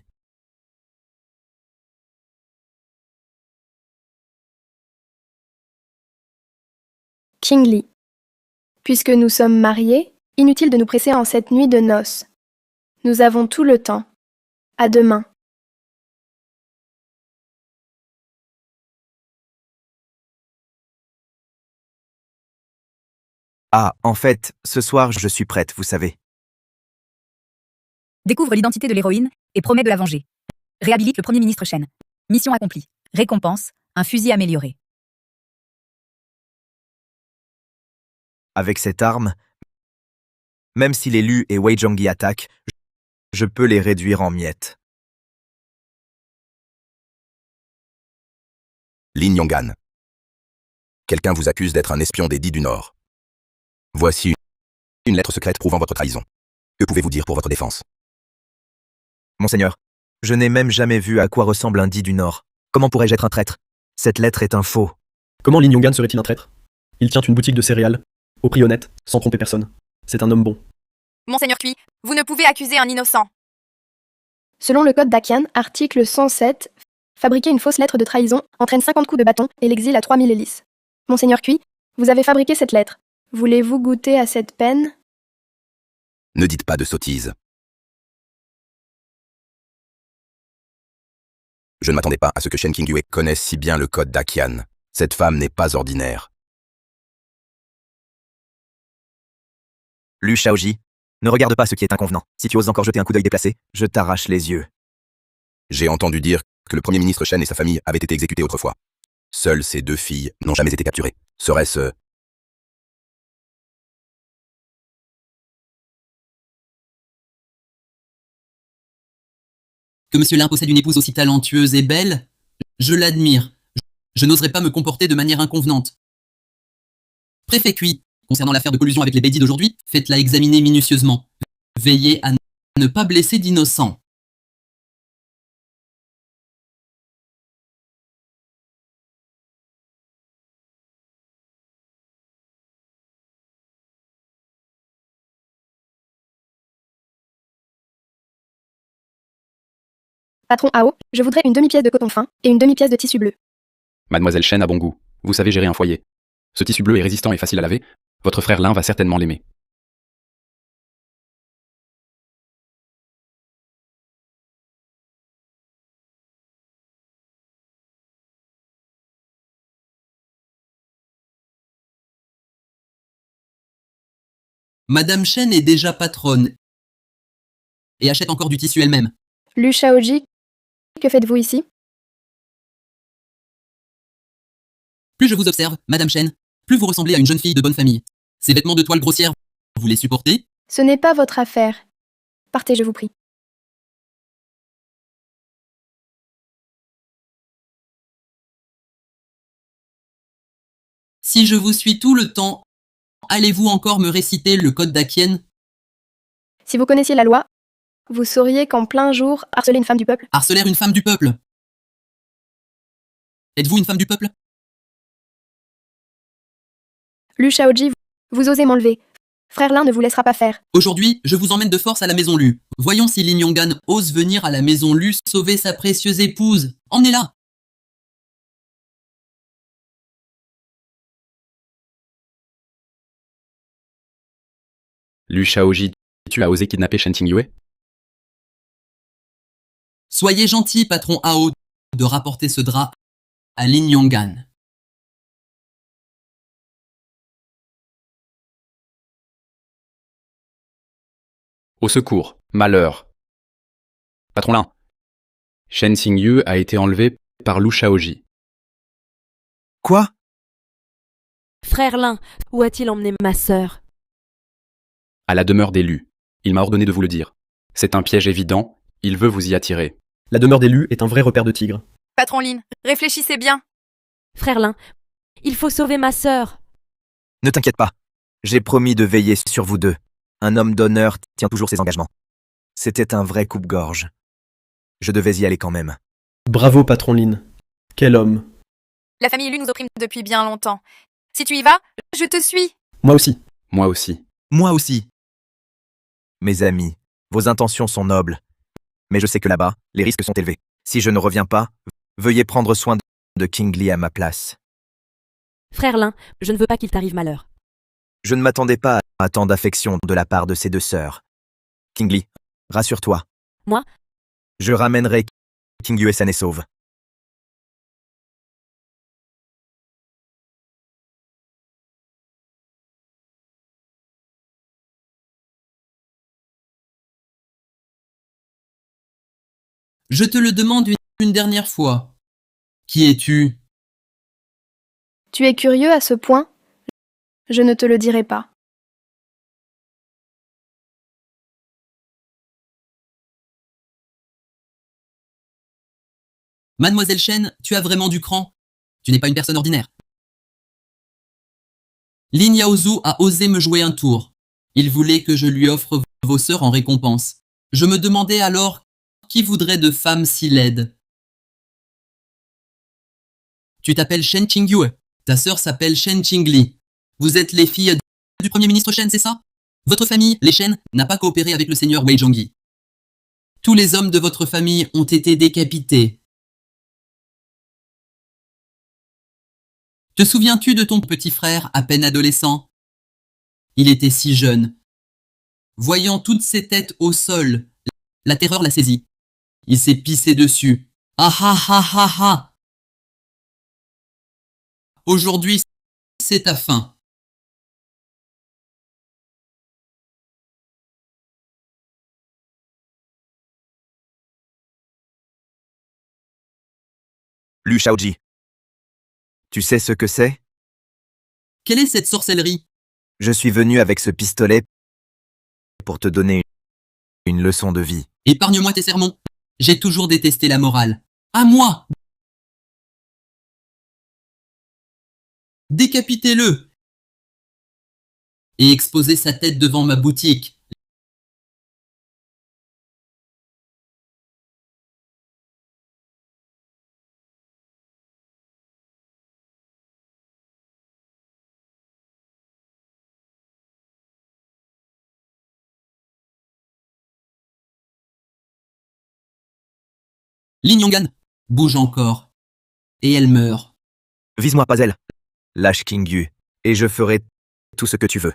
King Li. Puisque nous sommes mariés, inutile de nous presser en cette nuit de noces. Nous avons tout le temps. À demain. Ah, en fait, ce soir, je suis prête, vous savez. Découvre l'identité de l'héroïne et promet de la venger. Réhabilite le premier ministre Shen. Mission accomplie. Récompense, un fusil amélioré. Avec cette arme, même si les Lu et Wei Zhongyi attaquent, je peux les réduire en miettes. Lin Yong'an. Quelqu'un vous accuse d'être un espion des Dits du Nord. Voici une lettre secrète prouvant votre trahison. Que pouvez-vous dire pour votre défense? Monseigneur, Je n'ai même jamais vu à quoi ressemble un dit du Nord. Comment pourrais-je être un traître? Cette lettre est un faux. Comment Lin Yonggan serait-il un traître? Il tient une boutique de céréales, au prix honnête, sans tromper personne. C'est un homme bon. Monseigneur Cui, vous ne pouvez accuser un innocent. Selon le code d'Akian, article 107, fabriquer une fausse lettre de trahison entraîne 50 coups de bâton et l'exil à 3000 hélices. Monseigneur Cui, vous avez fabriqué cette lettre. Voulez-vous goûter à cette peine? Ne dites pas de sottises. Je ne m'attendais pas à ce que Shen Qingyue connaisse si bien le code d'Akian. Cette femme n'est pas ordinaire. Lu Shaoji, ne regarde pas ce qui est inconvenant. Si tu oses encore jeter un coup d'œil déplacé, je t'arrache les yeux. J'ai entendu dire que le premier ministre Shen et sa famille avaient été exécutés autrefois. Seules ces 2 filles n'ont jamais été capturées. Serait-ce... Que Monsieur Lin possède une épouse aussi talentueuse et belle, je l'admire. Je n'oserais pas me comporter de manière inconvenante. Préfet Cui, concernant l'affaire de collusion avec les Beidis d'aujourd'hui, faites-la examiner minutieusement. Veillez à ne pas blesser d'innocents. Patron Ao, je voudrais une demi-pièce de coton fin et une demi-pièce de tissu bleu. Mademoiselle Shen a bon goût. Vous savez gérer un foyer. Ce tissu bleu est résistant et facile à laver. Votre frère Lin va certainement l'aimer. Madame Shen est déjà patronne et achète encore du tissu elle-même. Lu Shaoji, que faites-vous ici? Plus je vous observe, Madame Shen, plus vous ressemblez à une jeune fille de bonne famille. Ces vêtements de toile grossière, vous les supportez? Ce n'est pas votre affaire. Partez, je vous prie. Si je vous suis tout le temps, allez-vous encore me réciter le code d'Akian? Si vous connaissiez la loi, vous sauriez qu'en plein jour, harceler une femme du peuple. Harceler une femme du peuple? Êtes-vous une femme du peuple? Lu Shaoji, vous osez m'enlever. Frère Lin ne vous laissera pas faire. Aujourd'hui, je vous emmène de force à la maison Lu. Voyons si Lin Yonggan ose venir à la maison Lu sauver sa précieuse épouse. Emmenez-la! Lu Shaoji, tu as osé kidnapper Shen Qingyue? Soyez gentil, patron Ao, de rapporter ce drap à Lin Yonggan. Au secours, malheur. Patron Lin, Shen Qingyue a été enlevé par Lu Shaoji. Quoi? Frère Lin, où a-t-il emmené ma sœur? À la demeure d'élu. Il m'a ordonné de vous le dire. C'est un piège évident, il veut vous y attirer. La demeure d'élu est un vrai repère de tigres. Patron Lin, réfléchissez bien. Frère Lin, il faut sauver ma sœur. Ne t'inquiète pas. J'ai promis de veiller sur vous deux. Un homme d'honneur tient toujours ses engagements. C'était un vrai coupe-gorge. Je devais y aller quand même. Bravo, patron Lin. Quel homme. La famille Lu nous opprime depuis bien longtemps. Si tu y vas, je te suis. Moi aussi. Moi aussi. Moi aussi. Mes amis, vos intentions sont nobles. Mais je sais que là-bas, les risques sont élevés. Si je ne reviens pas, veuillez prendre soin de King Li à ma place. Frère Lin, je ne veux pas qu'il t'arrive malheur. Je ne m'attendais pas à tant d'affection de la part de ces deux sœurs. King Li, rassure-toi. Moi? Je ramènerai Qingyue saine et sauve. Je te le demande une dernière fois. Qui es-tu? Tu es curieux à ce point? Je ne te le dirai pas. Mademoiselle Shen, tu as vraiment du cran. Tu n'es pas une personne ordinaire. Lin Yaozu a osé me jouer un tour. Il voulait que je lui offre vos sœurs en récompense. Je me demandais alors qui voudrait de femmes si laides? Tu t'appelles Shen Qingyue. Ta sœur s'appelle Shen Qingli. Vous êtes les filles du premier ministre Shen, c'est ça? Votre famille, les Shen, n'a pas coopéré avec le seigneur Wei Zhongyi. Tous les hommes de votre famille ont été décapités. Te souviens-tu de ton petit frère à peine adolescent? Il était si jeune. Voyant toutes ces têtes au sol, la terreur l'a saisi. Il s'est pissé dessus. Ah ah ah ah ah! Aujourd'hui, c'est ta fin. Lu Shaoji. Tu sais ce que c'est? Quelle est cette sorcellerie? Je suis venu avec ce pistolet pour te donner une leçon de vie. Épargne-moi tes sermons. J'ai toujours détesté la morale. À moi! Décapitez-le! Et exposez sa tête devant ma boutique. Lin Yong'an bouge encore. Et elle meurt. Vise-moi pas elle. Lâche Qingyu, et je ferai tout ce que tu veux.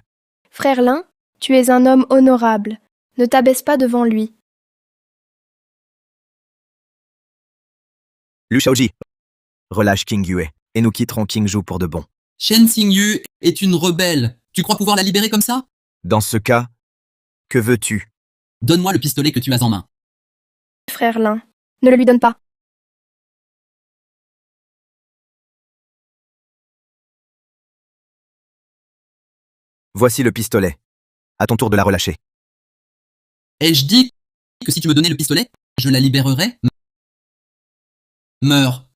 Frère Lin, tu es un homme honorable. Ne t'abaisse pas devant lui. Lu Shaoji. Relâche Qingyu, et nous quitterons Qingzhou pour de bon. Shen Xingyu est une rebelle. Tu crois pouvoir la libérer comme ça? Dans ce cas, que veux-tu? Donne-moi le pistolet que tu as en main. Frère Lin, ne le lui donne pas. Voici le pistolet. À ton tour de la relâcher. Ai-je dit que si tu me donnais le pistolet, je la libérerais? Meurs.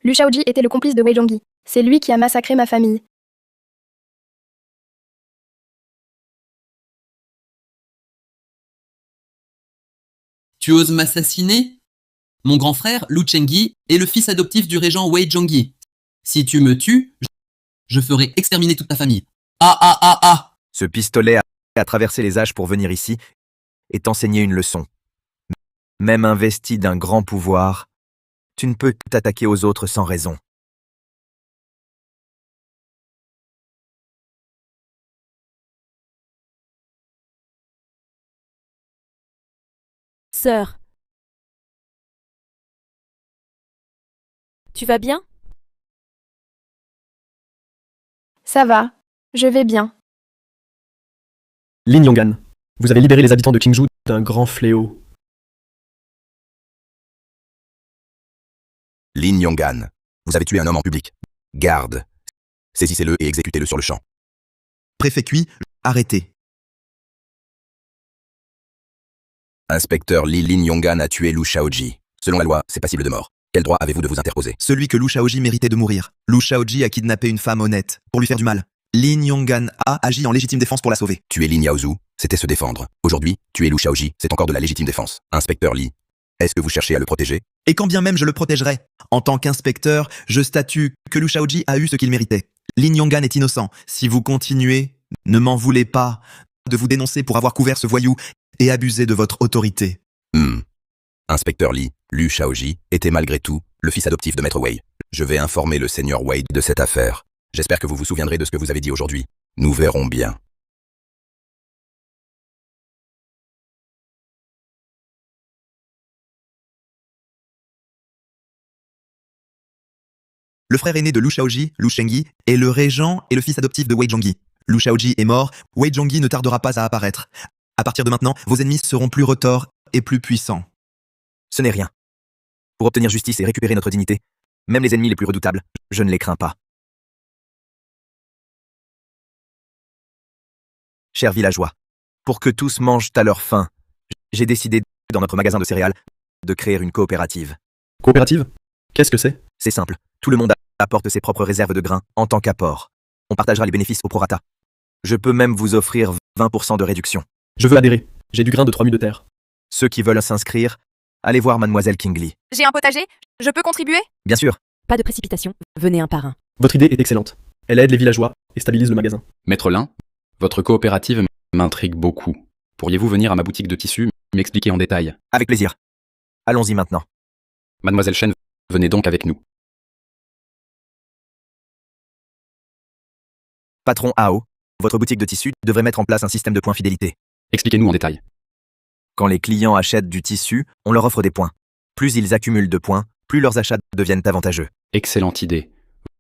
Lu Shaoji était le complice de Wei Zhongyi. C'est lui qui a massacré ma famille. Tu oses m'assassiner? Mon grand frère, Lu Chengyi, est le fils adoptif du régent Wei Zhongyi. Si tu me tues, je ferai exterminer toute ta famille. Ah ah ah ah! Ce pistolet a traversé les âges pour venir ici et t'enseigner une leçon. Même investi d'un grand pouvoir, tu ne peux t'attaquer aux autres sans raison. Sœur. Tu vas bien? Ça va, je vais bien. Lin Yong'an, vous avez libéré les habitants de Qingzhou d'un grand fléau. Lin Yong'an, vous avez tué un homme en public. Garde. Saisissez-le et exécutez-le sur le champ. Préfet Cui, arrêté. Inspecteur Li Lin Yong'an a tué Lu Shaoji. Selon la loi, c'est passible de mort. Quel droit avez-vous de vous interposer? Celui que Lu Shaoji méritait de mourir. Lu Shaoji a kidnappé une femme honnête pour lui faire du mal. Lin Yong'an a agi en légitime défense pour la sauver. Tuer Lin Yaozhu, c'était se défendre. Aujourd'hui, tuer Lu Shaoji, c'est encore de la légitime défense. Inspecteur Li, est-ce que vous cherchez à le protéger? Et quand bien même je le protégerai, en tant qu'inspecteur, je statue que Lu Shaoji a eu ce qu'il méritait. Lin Yong'an est innocent. Si vous continuez, ne m'en voulez pas de vous dénoncer pour avoir couvert ce voyou et abusé de votre autorité. Inspecteur Li, Lu Shaoji était malgré tout le fils adoptif de Maître Wei. Je vais informer le seigneur Wei de cette affaire. J'espère que vous vous souviendrez de ce que vous avez dit aujourd'hui. Nous verrons bien. Le frère aîné de Lu Shaoji, Lu Shengyi, est le régent et le fils adoptif de Wei Zhongyi. Lu Shaoji est mort, Wei Zhongyi ne tardera pas à apparaître. À partir de maintenant, vos ennemis seront plus retors et plus puissants. Ce n'est rien. Pour obtenir justice et récupérer notre dignité, même les ennemis les plus redoutables, je ne les crains pas. Chers villageois, pour que tous mangent à leur faim, j'ai décidé, dans notre magasin de céréales, de créer une coopérative. Coopérative? Qu'est-ce que c'est? C'est simple. Tout le monde apporte ses propres réserves de grains en tant qu'apport. On partagera les bénéfices au prorata. Je peux même vous offrir 20% de réduction. Je veux adhérer. J'ai du grain de 3 mues de terre. Ceux qui veulent s'inscrire, allez voir Mademoiselle Kingley. J'ai un potager? Je peux contribuer? Bien sûr. Pas de précipitation, venez un par un. Votre idée est excellente. Elle aide les villageois et stabilise le magasin. Maître Lin, votre coopérative m'intrigue beaucoup. Pourriez-vous venir à ma boutique de tissus, m'expliquer en détail? Avec plaisir. Allons-y maintenant. Mademoiselle Chen, venez donc avec nous. Patron AO, votre boutique de tissus devrait mettre en place un système de points fidélité. Expliquez-nous en détail. Quand les clients achètent du tissu, on leur offre des points. Plus ils accumulent de points, plus leurs achats deviennent avantageux. Excellente idée.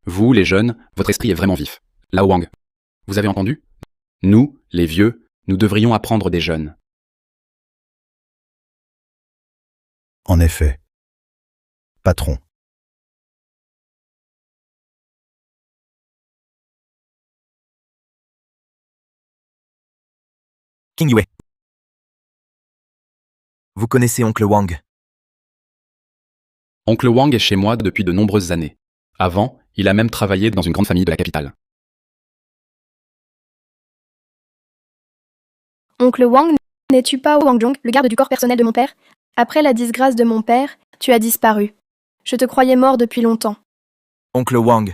Vous, les jeunes, votre esprit est vraiment vif. Lao Wang, vous avez entendu? Nous, les vieux, nous devrions apprendre des jeunes. En effet. Patron. King Yue. Vous connaissez Oncle Wang? Oncle Wang est chez moi depuis de nombreuses années. Avant, il a même travaillé dans une grande famille de la capitale. Oncle Wang, n'es-tu pas Wang Zhong, le garde du corps personnel de mon père? Après la disgrâce de mon père, tu as disparu. Je te croyais mort depuis longtemps. Oncle Wang,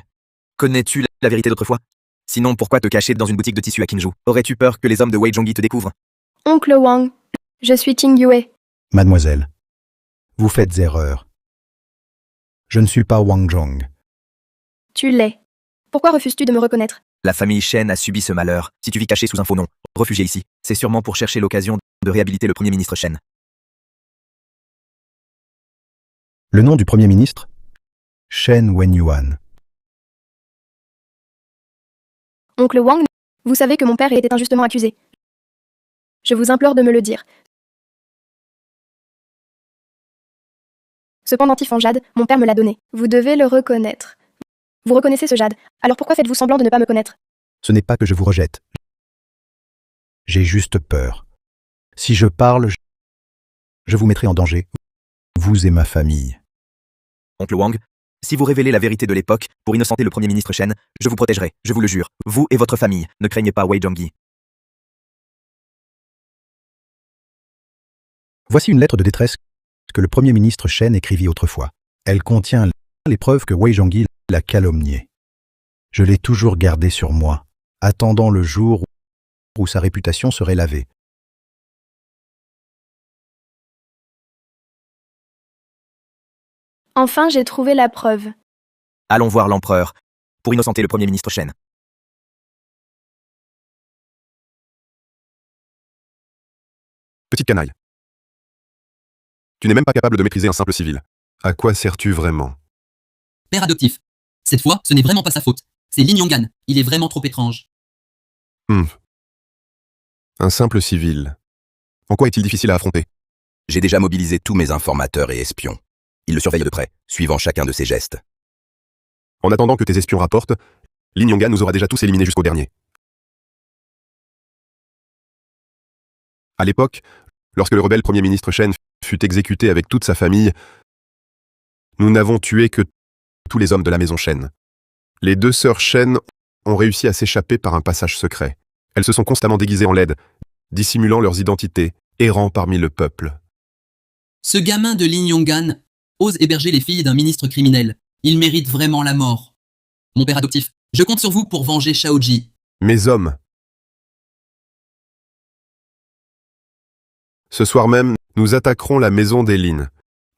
connais-tu la vérité d'autrefois? Sinon, pourquoi te cacher dans une boutique de tissus à Qingzhou? Aurais-tu peur que les hommes de Wei Zhongyi te découvrent? Oncle Wang, je suis King Yue. Mademoiselle, vous faites erreur. Je ne suis pas Wang Zhong. Tu l'es. Pourquoi refuses-tu de me reconnaître? La famille Shen a subi ce malheur. Si tu vis caché sous un faux nom, réfugié ici, c'est sûrement pour chercher l'occasion de réhabiliter le Premier ministre Shen. Le nom du Premier ministre? Shen Wenyuan. Oncle Wang, vous savez que mon père était injustement accusé. Je vous implore de me le dire. Ce pendentif en jade, mon père me l'a donné. Vous devez le reconnaître. Vous reconnaissez ce jade, alors pourquoi faites-vous semblant de ne pas me connaître? Ce n'est pas que je vous rejette. J'ai juste peur. Si je parle, je vous mettrai en danger, vous et ma famille. Oncle Wang, si vous révélez la vérité de l'époque pour innocenter le Premier ministre Shen, je vous protégerai, je vous le jure. Vous et votre famille, ne craignez pas Wei Zhongyi. Voici une lettre de détresse que le Premier ministre Shen écrivit autrefois. Elle contient les preuves que Wei Zhongyi l'a calomnié. Je l'ai toujours gardée sur moi, attendant le jour où sa réputation serait lavée. Enfin, j'ai trouvé la preuve. Allons voir l'empereur pour innocenter le Premier ministre Shen. Petite canaille. Tu n'es même pas capable de maîtriser un simple civil. À quoi sers-tu vraiment? Père adoptif. Cette fois, ce n'est vraiment pas sa faute. C'est Lin Yong'an. Il est vraiment trop étrange. Un simple civil. En quoi est-il difficile à affronter? J'ai déjà mobilisé tous mes informateurs et espions. Ils le surveillent de près, suivant chacun de ses gestes. En attendant que tes espions rapportent, Lin Yong'an nous aura déjà tous éliminés jusqu'au dernier. À l'époque, lorsque le rebelle Premier ministre Shen fut exécuté avec toute sa famille, nous n'avons tué que tous les hommes de la maison Shen. Les deux sœurs Shen ont réussi à s'échapper par un passage secret. Elles se sont constamment déguisées en laides, dissimulant leurs identités, errant parmi le peuple. Ce gamin de Lin Yong'an ose héberger les filles d'un ministre criminel. Il mérite vraiment la mort. Mon père adoptif, je compte sur vous pour venger Shaoji. Mes hommes. Ce soir même, nous attaquerons la maison des Lin.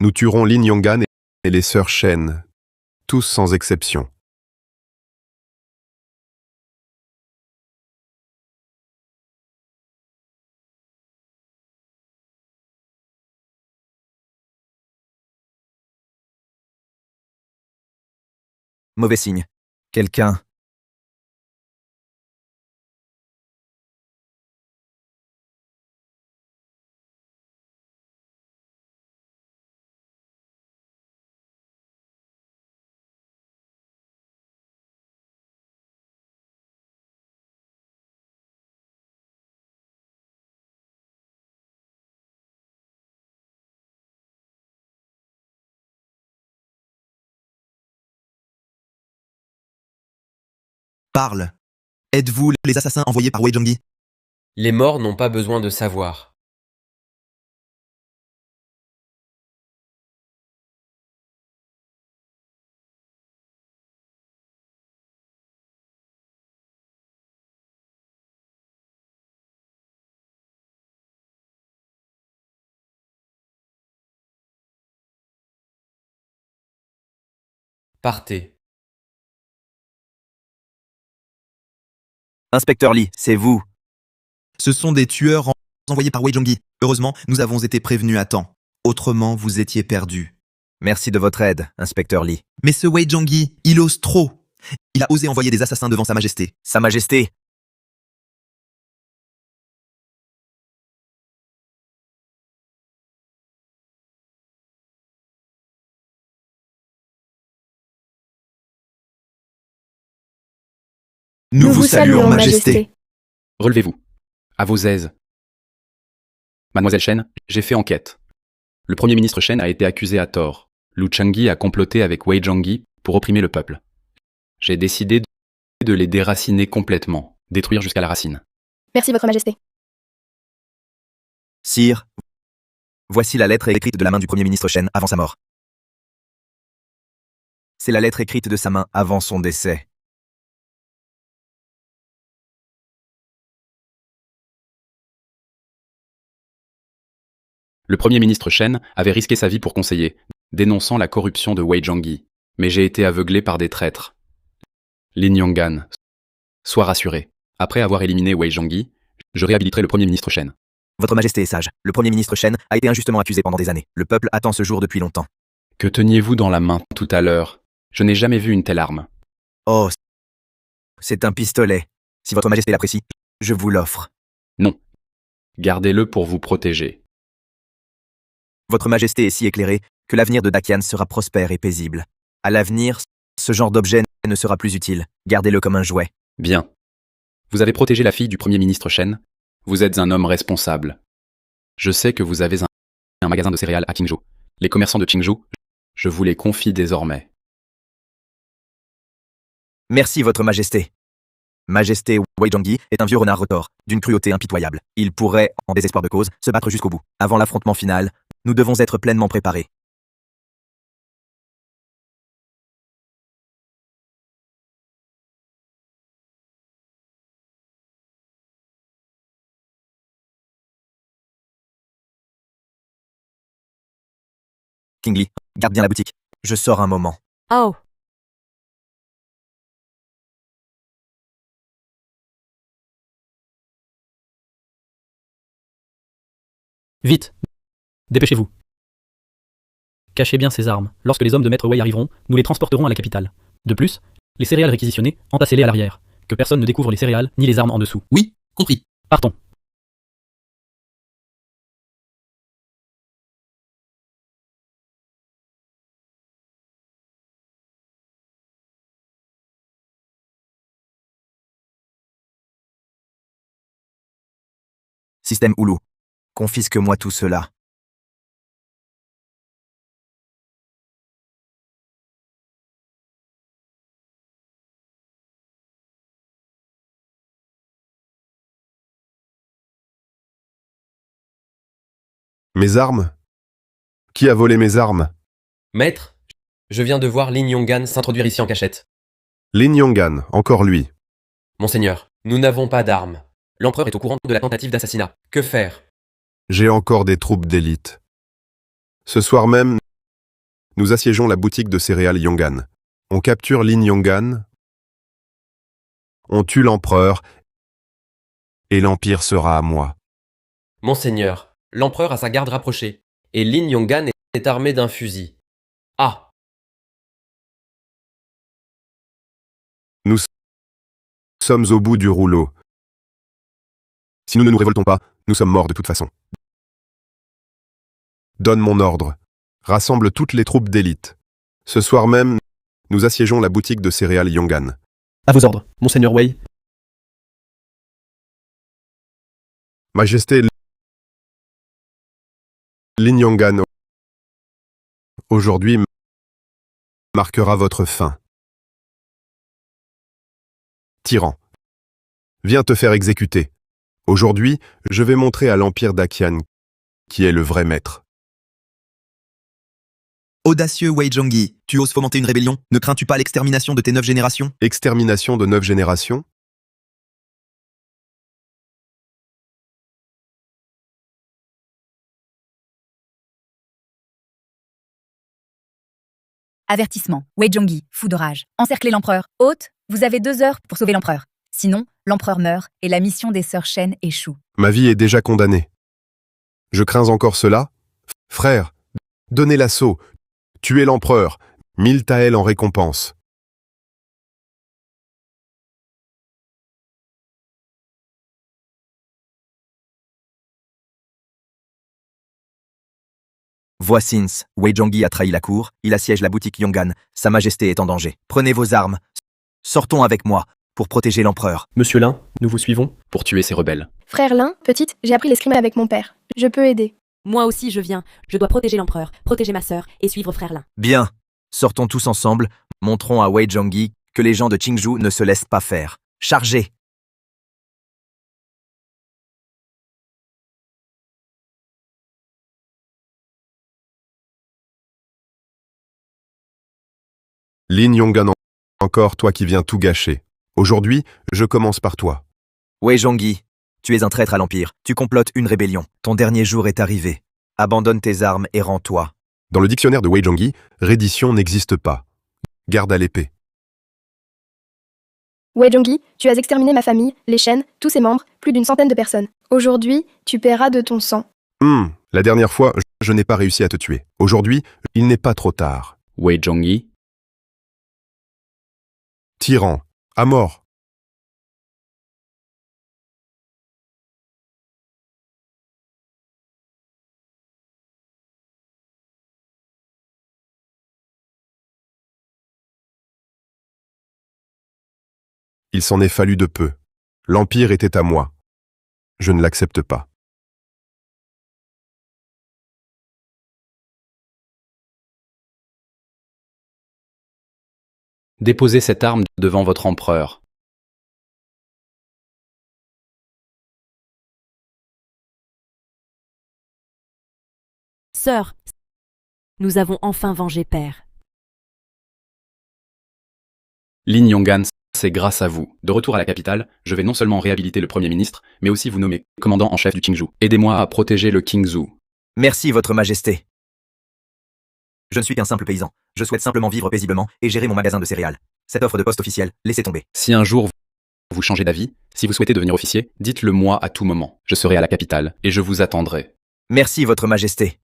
Nous tuerons Lin Yong'an et les sœurs Shen, tous sans exception. Mauvais signe. Quelqu'un Parle. Êtes-vous les assassins envoyés par Wei Zhongyi? Les morts n'ont pas besoin de savoir. Partez. Inspecteur Lee, c'est vous. Ce sont des tueurs envoyés par Wei Zhongyi. Heureusement, nous avons été prévenus à temps. Autrement, vous étiez perdus. Merci de votre aide, inspecteur Lee. Mais ce Wei Zhongyi, il ose trop. Il a osé envoyer des assassins devant Sa Majesté. Sa Majesté. Nous vous saluons, Majesté. Relevez-vous. À vos aises. Mademoiselle Shen, j'ai fait enquête. Le Premier ministre Shen a été accusé à tort. Lu Changyi a comploté avec Wei Zhongyi pour opprimer le peuple. J'ai décidé de les déraciner complètement, détruire jusqu'à la racine. Merci, Votre Majesté. Sire, voici la lettre écrite de la main du Premier ministre Shen avant sa mort. C'est la lettre écrite de sa main avant son décès. Le Premier ministre Shen avait risqué sa vie pour conseiller, dénonçant la corruption de Wei Zhongyi. Mais j'ai été aveuglé par des traîtres. Lin Yonggan, sois rassuré. Après avoir éliminé Wei Zhongyi, je réhabiliterai le Premier ministre Shen. Votre Majesté est sage. Le Premier ministre Shen a été injustement accusé pendant des années. Le peuple attend ce jour depuis longtemps. Que teniez-vous dans la main tout à l'heure? Je n'ai jamais vu une telle arme. Oh, c'est un pistolet. Si Votre Majesté l'apprécie, je vous l'offre. Non. Gardez-le pour vous protéger. Votre Majesté est si éclairée que l'avenir de Dakian sera prospère et paisible. À l'avenir, ce genre d'objet ne sera plus utile. Gardez-le comme un jouet. Bien. Vous avez protégé la fille du Premier ministre Shen. Vous êtes un homme responsable. Je sais que vous avez un magasin de céréales à Qingzhou. Les commerçants de Qingzhou, je vous les confie désormais. Merci, Votre Majesté. Majesté Wei Zhongyi est un vieux renard retors, d'une cruauté impitoyable. Il pourrait, en désespoir de cause, se battre jusqu'au bout. Avant l'affrontement final, nous devons être pleinement préparés. King Lee, garde bien la boutique. Je sors un moment. Oh. Vite. Dépêchez-vous. Cachez bien ces armes. Lorsque les hommes de Maître Wei arriveront, nous les transporterons à la capitale. De plus, les céréales réquisitionnées, entassez-les à l'arrière. Que personne ne découvre les céréales ni les armes en dessous. Oui, compris. Partons. Système Oulu. Confisque-moi tout cela. Mes armes? Qui a volé mes armes? Maître, je viens de voir Lin Yonggan s'introduire ici en cachette. Lin Yonggan, encore lui. Monseigneur, nous n'avons pas d'armes. L'empereur est au courant de la tentative d'assassinat. Que faire? J'ai encore des troupes d'élite. Ce soir même, nous assiégeons la boutique de céréales Yonggan. On capture Lin Yonggan, on tue l'empereur, et l'empire sera à moi. Monseigneur, l'empereur a sa garde rapprochée, et Lin Yonggan est armé d'un fusil. Ah! Nous sommes au bout du rouleau. Si nous ne nous révoltons pas, nous sommes morts de toute façon. Donne mon ordre. Rassemble toutes les troupes d'élite. Ce soir même, nous assiégeons la boutique de céréales Yonggan. À vos ordres, Monseigneur Wei. Majesté Lin Yonggan, aujourd'hui marquera votre fin. Tyran. Viens te faire exécuter. Aujourd'hui, je vais montrer à l'Empire d'Akian qui est le vrai maître. Audacieux Wei Zhongyi, tu oses fomenter une rébellion? Ne crains-tu pas l'extermination de tes 9 générations? Extermination de 9 générations? Avertissement. Wei Zhongyi, fou de rage. Encerclez l'empereur. Hôte, vous avez 2 heures pour sauver l'empereur. Sinon, l'empereur meurt et la mission des sœurs Shen échoue. Ma vie est déjà condamnée. Je crains encore cela? Frère, donnez l'assaut. Tuez l'empereur. 1000 taels en récompense. Voicins, Wei Zhongyi a trahi la cour, il assiège la boutique Yongan, Sa Majesté est en danger. Prenez vos armes. Sortons avec moi, pour protéger l'empereur. Monsieur Lin, nous vous suivons. Pour tuer ces rebelles. Frère Lin, petite, j'ai appris l'escrime avec mon père. Je peux aider. Moi aussi, je viens. Je dois protéger l'empereur, protéger ma sœur et suivre frère Lin. Bien. Sortons tous ensemble, montrons à Wei Zhongyi que les gens de Qingzhou ne se laissent pas faire. Chargez! Lin Yongan, encore toi qui viens tout gâcher. Aujourd'hui, je commence par toi. Wei Zhongyi, tu es un traître à l'Empire. Tu complotes une rébellion. Ton dernier jour est arrivé. Abandonne tes armes et rends-toi. Dans le dictionnaire de Wei Zhongyi, reddition n'existe pas. Garde à l'épée. Wei Zhongyi, tu as exterminé ma famille, les Shen, tous ses membres, plus d'une centaine de personnes. Aujourd'hui, tu paieras de ton sang. La dernière fois, je n'ai pas réussi à te tuer. Aujourd'hui, il n'est pas trop tard. Wei Zhongyi. Tyran, à mort. Il s'en est fallu de peu. L'Empire était à moi. Je ne l'accepte pas. Déposez cette arme devant votre empereur. Sœur, nous avons enfin vengé père. Lin Yongan, c'est grâce à vous. De retour à la capitale, je vais non seulement réhabiliter le Premier ministre, mais aussi vous nommer commandant en chef du Qingzhou. Aidez-moi à protéger le Qingzhou. Merci, Votre Majesté. Je ne suis qu'un simple paysan. Je souhaite simplement vivre paisiblement et gérer mon magasin de céréales. Cette offre de poste officielle, laissez tomber. Si un jour vous changez d'avis, si vous souhaitez devenir officier, dites-le moi à tout moment. Je serai à la capitale et je vous attendrai. Merci, Votre Majesté.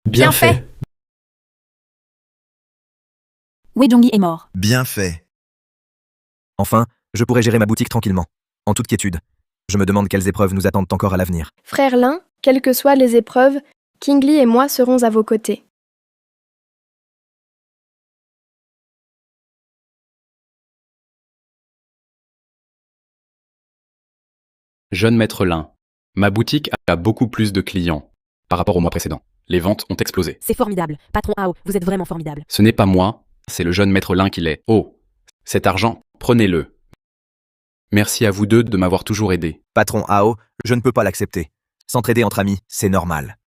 Bien fait. Wei Zhongyi est mort. Bien fait. Enfin, je pourrai gérer ma boutique tranquillement, en toute quiétude. Je me demande quelles épreuves nous attendent encore à l'avenir. Frère Lin, quelles que soient les épreuves, King Li et moi serons à vos côtés. Jeune maître Lin, ma boutique a beaucoup plus de clients par rapport au mois précédent. Les ventes ont explosé. C'est formidable. Patron Ao, vous êtes vraiment formidable. Ce n'est pas moi, c'est le jeune maître Lin qui l'est. Oh, cet argent, prenez-le. Merci à vous deux de m'avoir toujours aidé. Patron Ao, je ne peux pas l'accepter. S'entraider entre amis, c'est normal.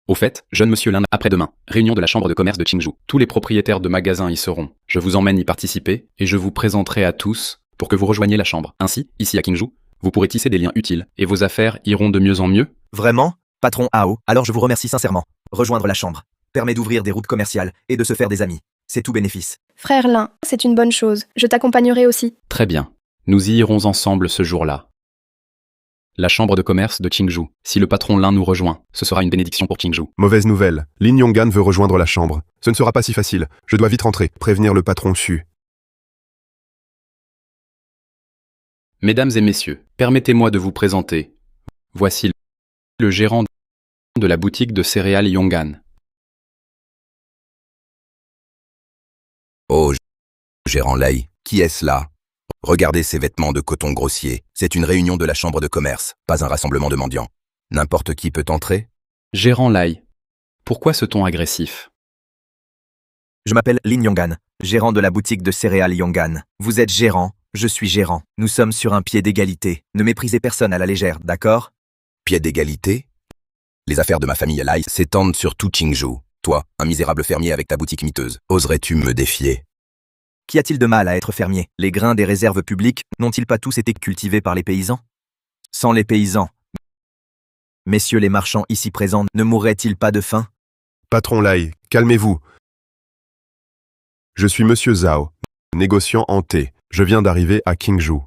Au fait, jeune monsieur Lin, après-demain, réunion de la chambre de commerce de Qingzhou. Tous les propriétaires de magasins y seront. Je vous emmène y participer et je vous présenterai à tous pour que vous rejoigniez la chambre. Ainsi, ici à Qingzhou, vous pourrez tisser des liens utiles et vos affaires iront de mieux en mieux. Vraiment? Patron Ao, alors je vous remercie sincèrement. Rejoindre la chambre permet d'ouvrir des routes commerciales et de se faire des amis. C'est tout bénéfice. Frère Lin, c'est une bonne chose. Je t'accompagnerai aussi. Très bien. Nous y irons ensemble ce jour-là. La chambre de commerce de Qingzhou. Si le patron Lin nous rejoint, ce sera une bénédiction pour Qingzhou. Mauvaise nouvelle. Lin Yongan veut rejoindre la chambre. Ce ne sera pas si facile. Je dois vite rentrer. Prévenir le patron Xu. Mesdames et messieurs, permettez-moi de vous présenter. Voici le gérant de la boutique de céréales Yongan. Oh, gérant Lei, qui est-ce là? Regardez ces vêtements de coton grossier. C'est une réunion de la chambre de commerce, pas un rassemblement de mendiants. N'importe qui peut entrer? Gérant Lai. Pourquoi ce ton agressif? Je m'appelle Lin Yonggan, gérant de la boutique de céréales Yonggan. Vous êtes gérant, je suis gérant. Nous sommes sur un pied d'égalité. Ne méprisez personne à la légère, d'accord? Pied d'égalité? Les affaires de ma famille Lai s'étendent sur tout Qingzhou. Toi, un misérable fermier avec ta boutique miteuse, oserais-tu me défier? Qu'y a-t-il de mal à être fermier? Les grains des réserves publiques n'ont-ils pas tous été cultivés par les paysans? Sans les paysans, messieurs les marchands ici présents ne mourraient-ils pas de faim? Patron Lai, calmez-vous. Je suis Monsieur Zhao, négociant en thé. Je viens d'arriver à Qingzhou.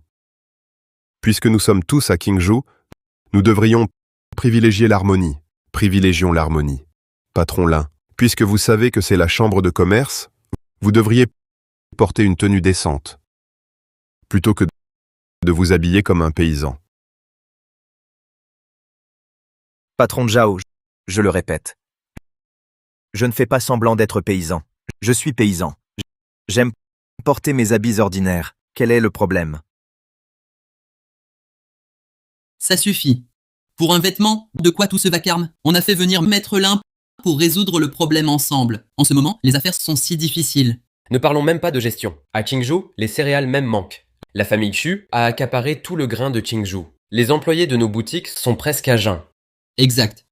Puisque nous sommes tous à Qingzhou, nous devrions privilégier l'harmonie. Privilégions l'harmonie. Patron Lin, puisque vous savez que c'est la chambre de commerce, vous devriez porter une tenue décente, plutôt que de vous habiller comme un paysan. Patron Zhao, je le répète. Je ne fais pas semblant d'être paysan. Je suis paysan. J'aime porter mes habits ordinaires. Quel est le problème? Ça suffit. Pour un vêtement, de quoi tout ce vacarme? On a fait venir Maître Lin pour résoudre le problème ensemble. En ce moment, les affaires sont si difficiles. Ne parlons même pas de gestion. À Qingzhou, les céréales même manquent. La famille Xu a accaparé tout le grain de Qingzhou. Les employés de nos boutiques sont presque à jeun. Exact.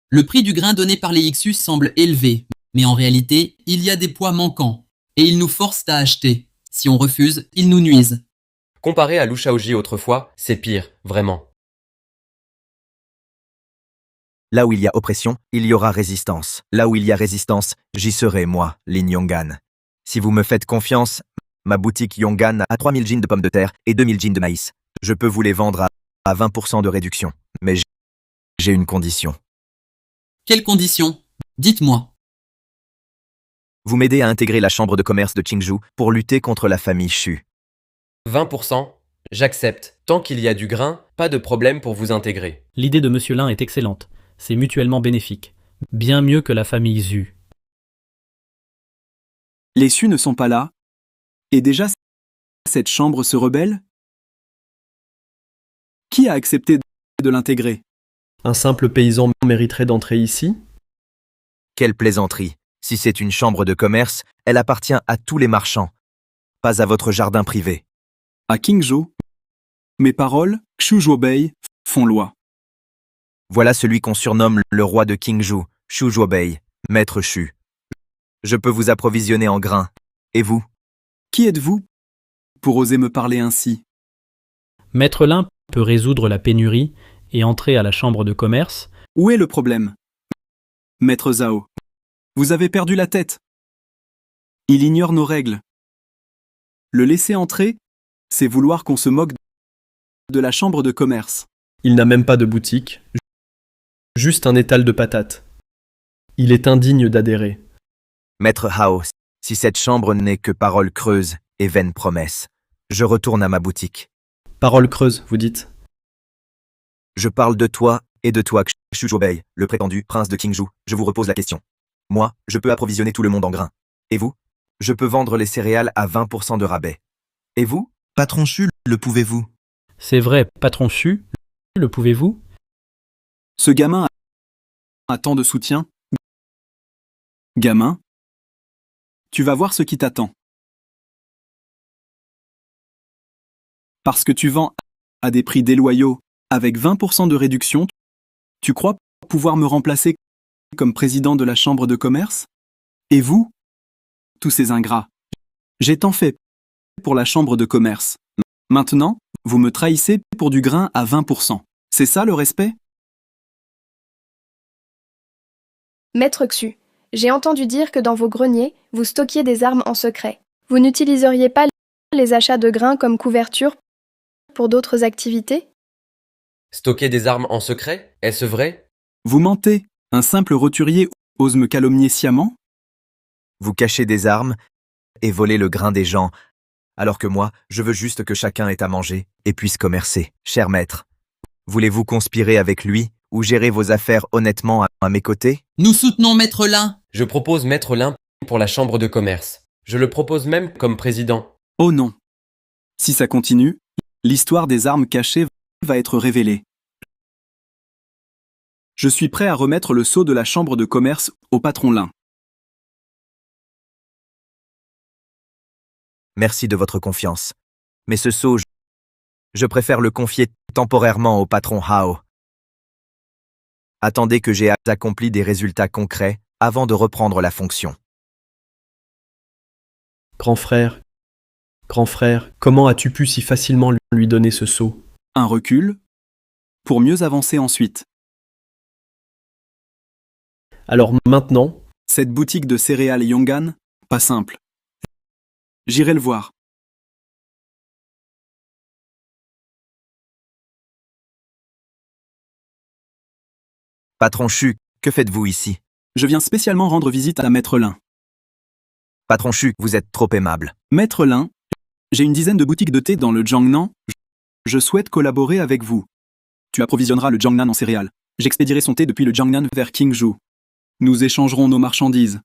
Le prix du grain donné par les Ixus semble élevé, mais en réalité, il y a des poids manquants, et ils nous forcent à acheter. Si on refuse, ils nous nuisent. Comparé à Lu Shaoji autrefois, c'est pire, vraiment. Là où il y a oppression, il y aura résistance. Là où il y a résistance, j'y serai, moi, Lin Yonggan. Si vous me faites confiance, ma boutique Yonggan a 3000 jeans de pommes de terre et 2000 jeans de maïs. Je peux vous les vendre à 20% de réduction. Mais j'ai une condition. Quelle condition? Dites-moi. Vous m'aidez à intégrer la chambre de commerce de Qingzhou pour lutter contre la famille Xu. 20%, j'accepte. Tant qu'il y a du grain, pas de problème pour vous intégrer. L'idée de Monsieur Lin est excellente. C'est mutuellement bénéfique. Bien mieux que la famille Zhu. Les Xu ne sont pas là. Et déjà, cette chambre se rebelle? Qui a accepté de l'intégrer? Un simple paysan mériterait d'entrer ici? Quelle plaisanterie! Si c'est une chambre de commerce, elle appartient à tous les marchands, pas à votre jardin privé. À Qingzhou, mes paroles, Xu Zhuobei, font loi. Voilà celui qu'on surnomme le roi de Qingzhou, Xu Zhuobei, maître Xu. Je peux vous approvisionner en grains. Et vous? Qui êtes-vous pour oser me parler ainsi? Maître Lin peut résoudre la pénurie et entrer à la chambre de commerce. Où est le problème? Maître Zhao, vous avez perdu la tête. Il ignore nos règles. Le laisser entrer, c'est vouloir qu'on se moque de la chambre de commerce. Il n'a même pas de boutique, juste un étal de patates. Il est indigne d'adhérer. Maître Hao, si cette chambre n'est que paroles creuses et vaines promesses, je retourne à ma boutique. Paroles creuses, vous dites? Je parle de toi et de toi, Xu Zhuobei, le prétendu prince de Qingzhou. Je vous repose la question. Moi, je peux approvisionner tout le monde en grains. Et vous? Je peux vendre les céréales à 20% de rabais. Et vous? Patron Xu, le pouvez-vous? C'est vrai, patron Xu, le pouvez-vous? Ce gamin a tant de soutien. Gamin, tu vas voir ce qui t'attend. Parce que tu vends à des prix déloyaux avec 20% de réduction, tu crois pouvoir me remplacer comme président de la chambre de commerce? Et vous? Tous ces ingrats. J'ai tant fait pour la chambre de commerce. Maintenant, vous me trahissez pour du grain à 20%. C'est ça le respect? Maître Xu, j'ai entendu dire que dans vos greniers, vous stockiez des armes en secret. Vous n'utiliseriez pas les achats de grains comme couverture pour d'autres activités? Stocker des armes en secret? Est-ce vrai? Vous mentez. Un simple roturier ose me calomnier sciemment? Vous cachez des armes et volez le grain des gens, alors que moi, je veux juste que chacun ait à manger et puisse commercer. Cher maître, voulez-vous conspirer avec lui ou gérer vos affaires honnêtement à mes côtés? Nous soutenons Maître Lin. Je propose Maître Lin pour la chambre de commerce. Je le propose même comme président. Oh non. Si ça continue, l'histoire des armes cachées va être révélée. Je suis prêt à remettre le sceau de la chambre de commerce au patron Lin. Merci de votre confiance. Mais ce sceau, je préfère le confier temporairement au patron Hao. Attendez que j'ai accompli des résultats concrets avant de reprendre la fonction. Grand frère, comment as-tu pu si facilement lui donner ce sceau? Un recul pour mieux avancer ensuite. Alors maintenant, cette boutique de céréales Yongan, pas simple. J'irai le voir. Patron Chu, que faites-vous ici? Je viens spécialement rendre visite à Maître Lin. Patron Chu, vous êtes trop aimable. Maître Lin, j'ai une dizaine de boutiques de thé dans le Jiangnan. Je souhaite collaborer avec vous. Tu approvisionneras le Jiangnan en céréales. J'expédierai son thé depuis le Jiangnan vers Qingzhou. Nous échangerons nos marchandises.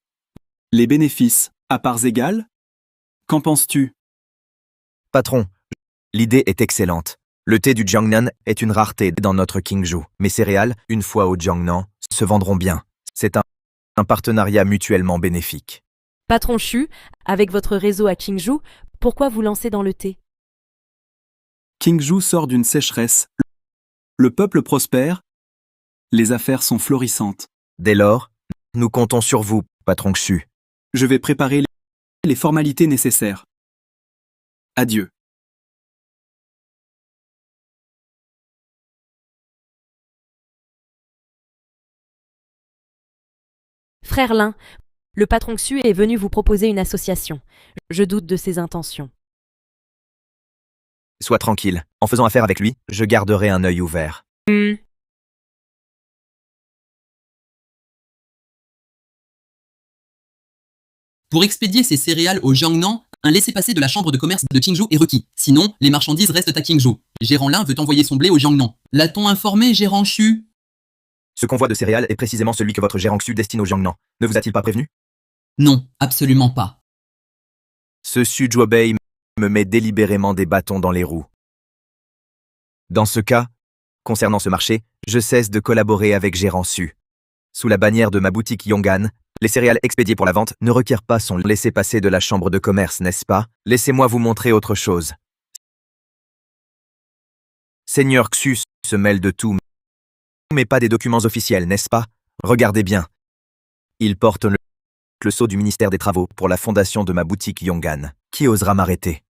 Les bénéfices, à parts égales? Qu'en penses-tu? Patron, l'idée est excellente. Le thé du Jiangnan est une rareté dans notre Qingzhou. Mes céréales, une fois au Jiangnan, se vendront bien. C'est un partenariat mutuellement bénéfique. Patron Chu, avec votre réseau à Qingzhou, pourquoi vous lancez dans le thé? Qingzhou sort d'une sécheresse. Le peuple prospère. Les affaires sont florissantes. Dès lors, nous comptons sur vous, patron Xu. Je vais préparer les formalités nécessaires. Adieu. Frère Lin, le patron Xu est venu vous proposer une association. Je doute de ses intentions. Sois tranquille. En faisant affaire avec lui, je garderai un œil ouvert. Pour expédier ces céréales au Jiangnan, un laissez-passer de la chambre de commerce de Qingzhou est requis. Sinon, les marchandises restent à Qingzhou. Gérant Lin veut envoyer son blé au Jiangnan. L'a-t-on informé, gérant Xu? Ce convoi de céréales est précisément celui que votre gérant Xu destine au Jiangnan. Ne vous a-t-il pas prévenu? Non, absolument pas. Ce Xu Zhuobei me met délibérément des bâtons dans les roues. Dans ce cas, concernant ce marché, je cesse de collaborer avec gérant Xu. Sous la bannière de ma boutique Yongan, les céréales expédiées pour la vente ne requièrent pas son laissez-passer de la chambre de commerce, n'est-ce pas? Laissez-moi vous montrer autre chose. Seigneur Xu se mêle de tout, mais pas des documents officiels, n'est-ce pas? Regardez bien. Il porte le sceau du ministère des Travaux pour la fondation de ma boutique Yongan. Qui osera m'arrêter?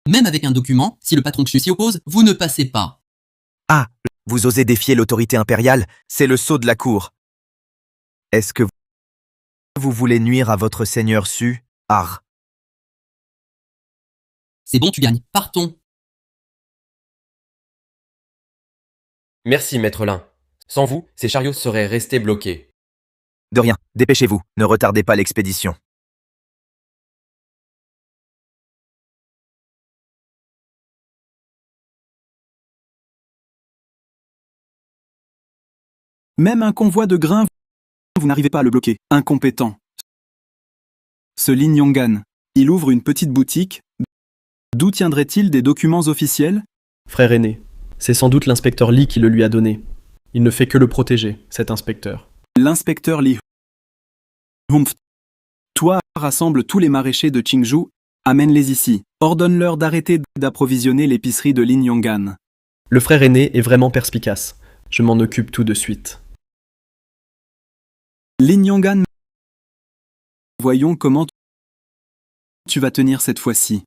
Même avec un document, si le patron Xu s'y oppose, vous ne passez pas. Ah, vous osez défier l'autorité impériale? C'est le sceau de la cour. Est-ce que vous voulez nuire à votre seigneur Xu? Ar. C'est bon, tu gagnes. Partons. Merci, maître Lin. Sans vous, ces chariots seraient restés bloqués. De rien, dépêchez-vous, ne retardez pas l'expédition. Même un convoi de grains, vous n'arrivez pas à le bloquer. Incompétent. Ce Lin Yongan, il ouvre une petite boutique. D'où tiendrait-il des documents officiels? Frère aîné, c'est sans doute l'inspecteur Li qui le lui a donné. Il ne fait que le protéger, cet inspecteur. L'inspecteur Li. Humph. Toi, rassemble tous les maraîchers de Qingzhou, amène-les ici. Ordonne-leur d'arrêter d'approvisionner l'épicerie de Lin Yongan. Le frère aîné est vraiment perspicace. Je m'en occupe tout de suite. Lin Yongan, voyons comment tu vas tenir cette fois-ci.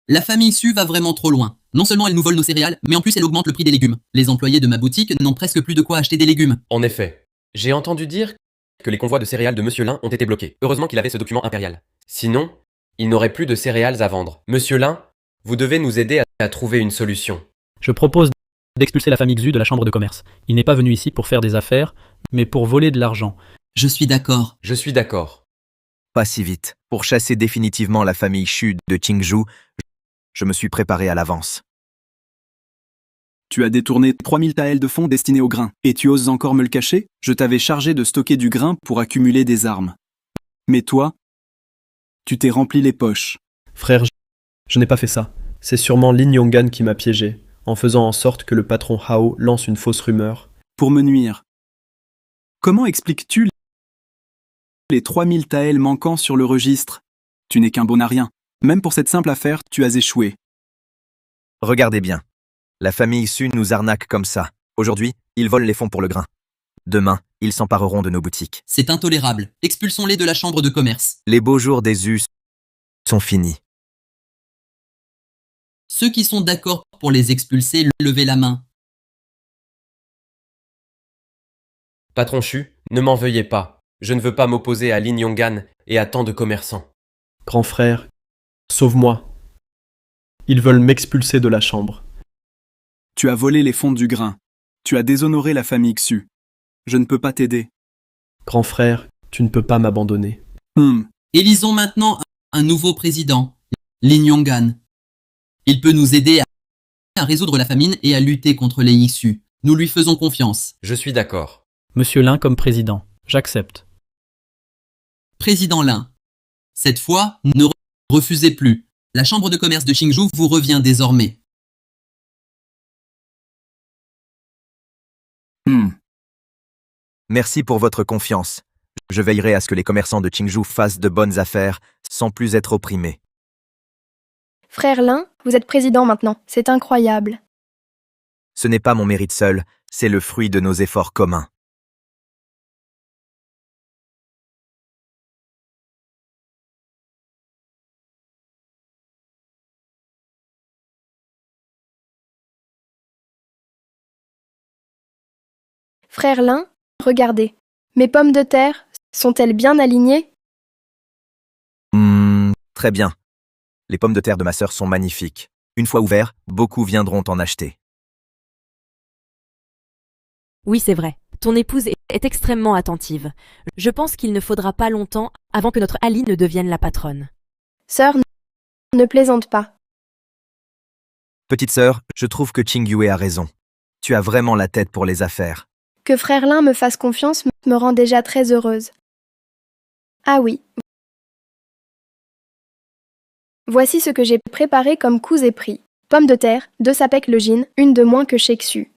La famille Xu va vraiment trop loin. Non seulement elle nous vole nos céréales, mais en plus elle augmente le prix des légumes. Les employés de ma boutique n'ont presque plus de quoi acheter des légumes. En effet, j'ai entendu dire que les convois de céréales de Monsieur Lin ont été bloqués. Heureusement qu'il avait ce document impérial. Sinon, il n'aurait plus de céréales à vendre. Monsieur Lin, vous devez nous aider à trouver une solution. Je propose d'expulser la famille Xu de la chambre de commerce. Il n'est pas venu ici pour faire des affaires, mais pour voler de l'argent. Je suis d'accord. Je suis d'accord. Pas si vite. Pour chasser définitivement la famille Xu de Qingzhou, je me suis préparé à l'avance. Tu as détourné 3000 taels de fonds destinés au grain, et tu oses encore me le cacher? Je t'avais chargé de stocker du grain pour accumuler des armes. Mais toi, tu t'es rempli les poches. Frère, je n'ai pas fait ça. C'est sûrement Lin Yongan qui m'a piégé. en faisant en sorte que le patron Hao lance une fausse rumeur. Pour me nuire. Comment expliques-tu les 3000 taels manquants sur le registre? Tu n'es qu'un bon à rien. Même pour cette simple affaire, tu as échoué. Regardez bien. La famille Su nous arnaque comme ça. Aujourd'hui, ils volent les fonds pour le grain. Demain, ils s'empareront de nos boutiques. C'est intolérable. Expulsons-les de la chambre de commerce. Les beaux jours des us sont finis. Ceux qui sont d'accord pour les expulser, levez la main. Patron Chu, ne m'en veuillez pas. Je ne veux pas m'opposer à Lin Yonggan et à tant de commerçants. Grand frère, sauve-moi. Ils veulent m'expulser de la chambre. Tu as volé les fonds du grain. Tu as déshonoré la famille Xu. Je ne peux pas t'aider. Grand frère, tu ne peux pas m'abandonner. Élisons maintenant un nouveau président, Lin Yonggan. Il peut nous aider à résoudre la famine et à lutter contre les Xu. Nous lui faisons confiance. Je suis d'accord. Monsieur Lin comme président. J'accepte. Président Lin, cette fois, ne refusez plus. La chambre de commerce de Qingzhou vous revient désormais. Merci pour votre confiance. Je veillerai à ce que les commerçants de Qingzhou fassent de bonnes affaires sans plus être opprimés. Frère Lin, vous êtes président maintenant. C'est incroyable. Ce n'est pas mon mérite seul, c'est le fruit de nos efforts communs. Frère Lin, regardez. Mes pommes de terre sont-elles bien alignées? Très bien. Les pommes de terre de ma sœur sont magnifiques. Une fois ouverts, beaucoup viendront en acheter. Oui, c'est vrai. Ton épouse est extrêmement attentive. Je pense qu'il ne faudra pas longtemps avant que notre Ali ne devienne la patronne. Sœur, ne plaisante pas. Petite sœur, je trouve que Qing Yue a raison. Tu as vraiment la tête pour les affaires. Que frère Lin me fasse confiance me rend déjà très heureuse. Ah oui. Voici ce que j'ai préparé comme coups et prix. Pommes de terre, 2 sapèques le gin, une de moins que chez Xu.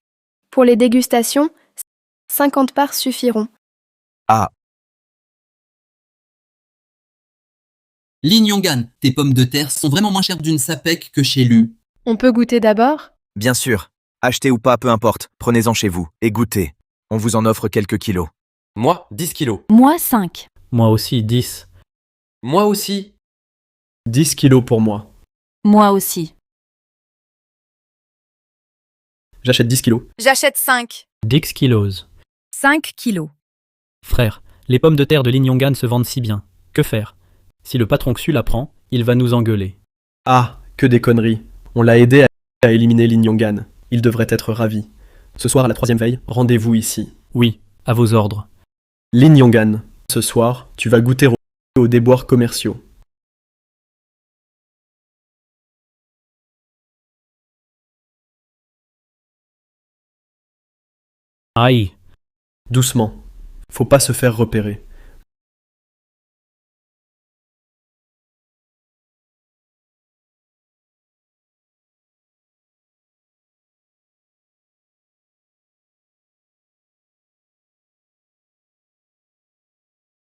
Pour les dégustations, 50 parts suffiront. Ah. Lin Yonggan, tes pommes de terre sont vraiment moins chères d'une sapèque que chez Lu. On peut goûter d'abord? Bien sûr. Achetez ou pas, peu importe. Prenez-en chez vous et goûtez. On vous en offre quelques kilos. Moi, 10 kilos. Moi, 5. Moi aussi, 10. Moi aussi. 10 kilos pour moi. Moi aussi. J'achète 10 kilos. J'achète 5. 10 kilos. 5 kilos. Frère, les pommes de terre de Lin Yonggan se vendent si bien. Que faire? Si le patron Xu la prend, il va nous engueuler. Ah, que des conneries. On l'a aidé à éliminer Lin Yonggan. Il devrait être ravi. Ce soir à la 3e veille, rendez-vous ici. Oui, à vos ordres. Lin Yonggan, ce soir, tu vas goûter aux déboires commerciaux. Aïe. Doucement. Faut pas se faire repérer.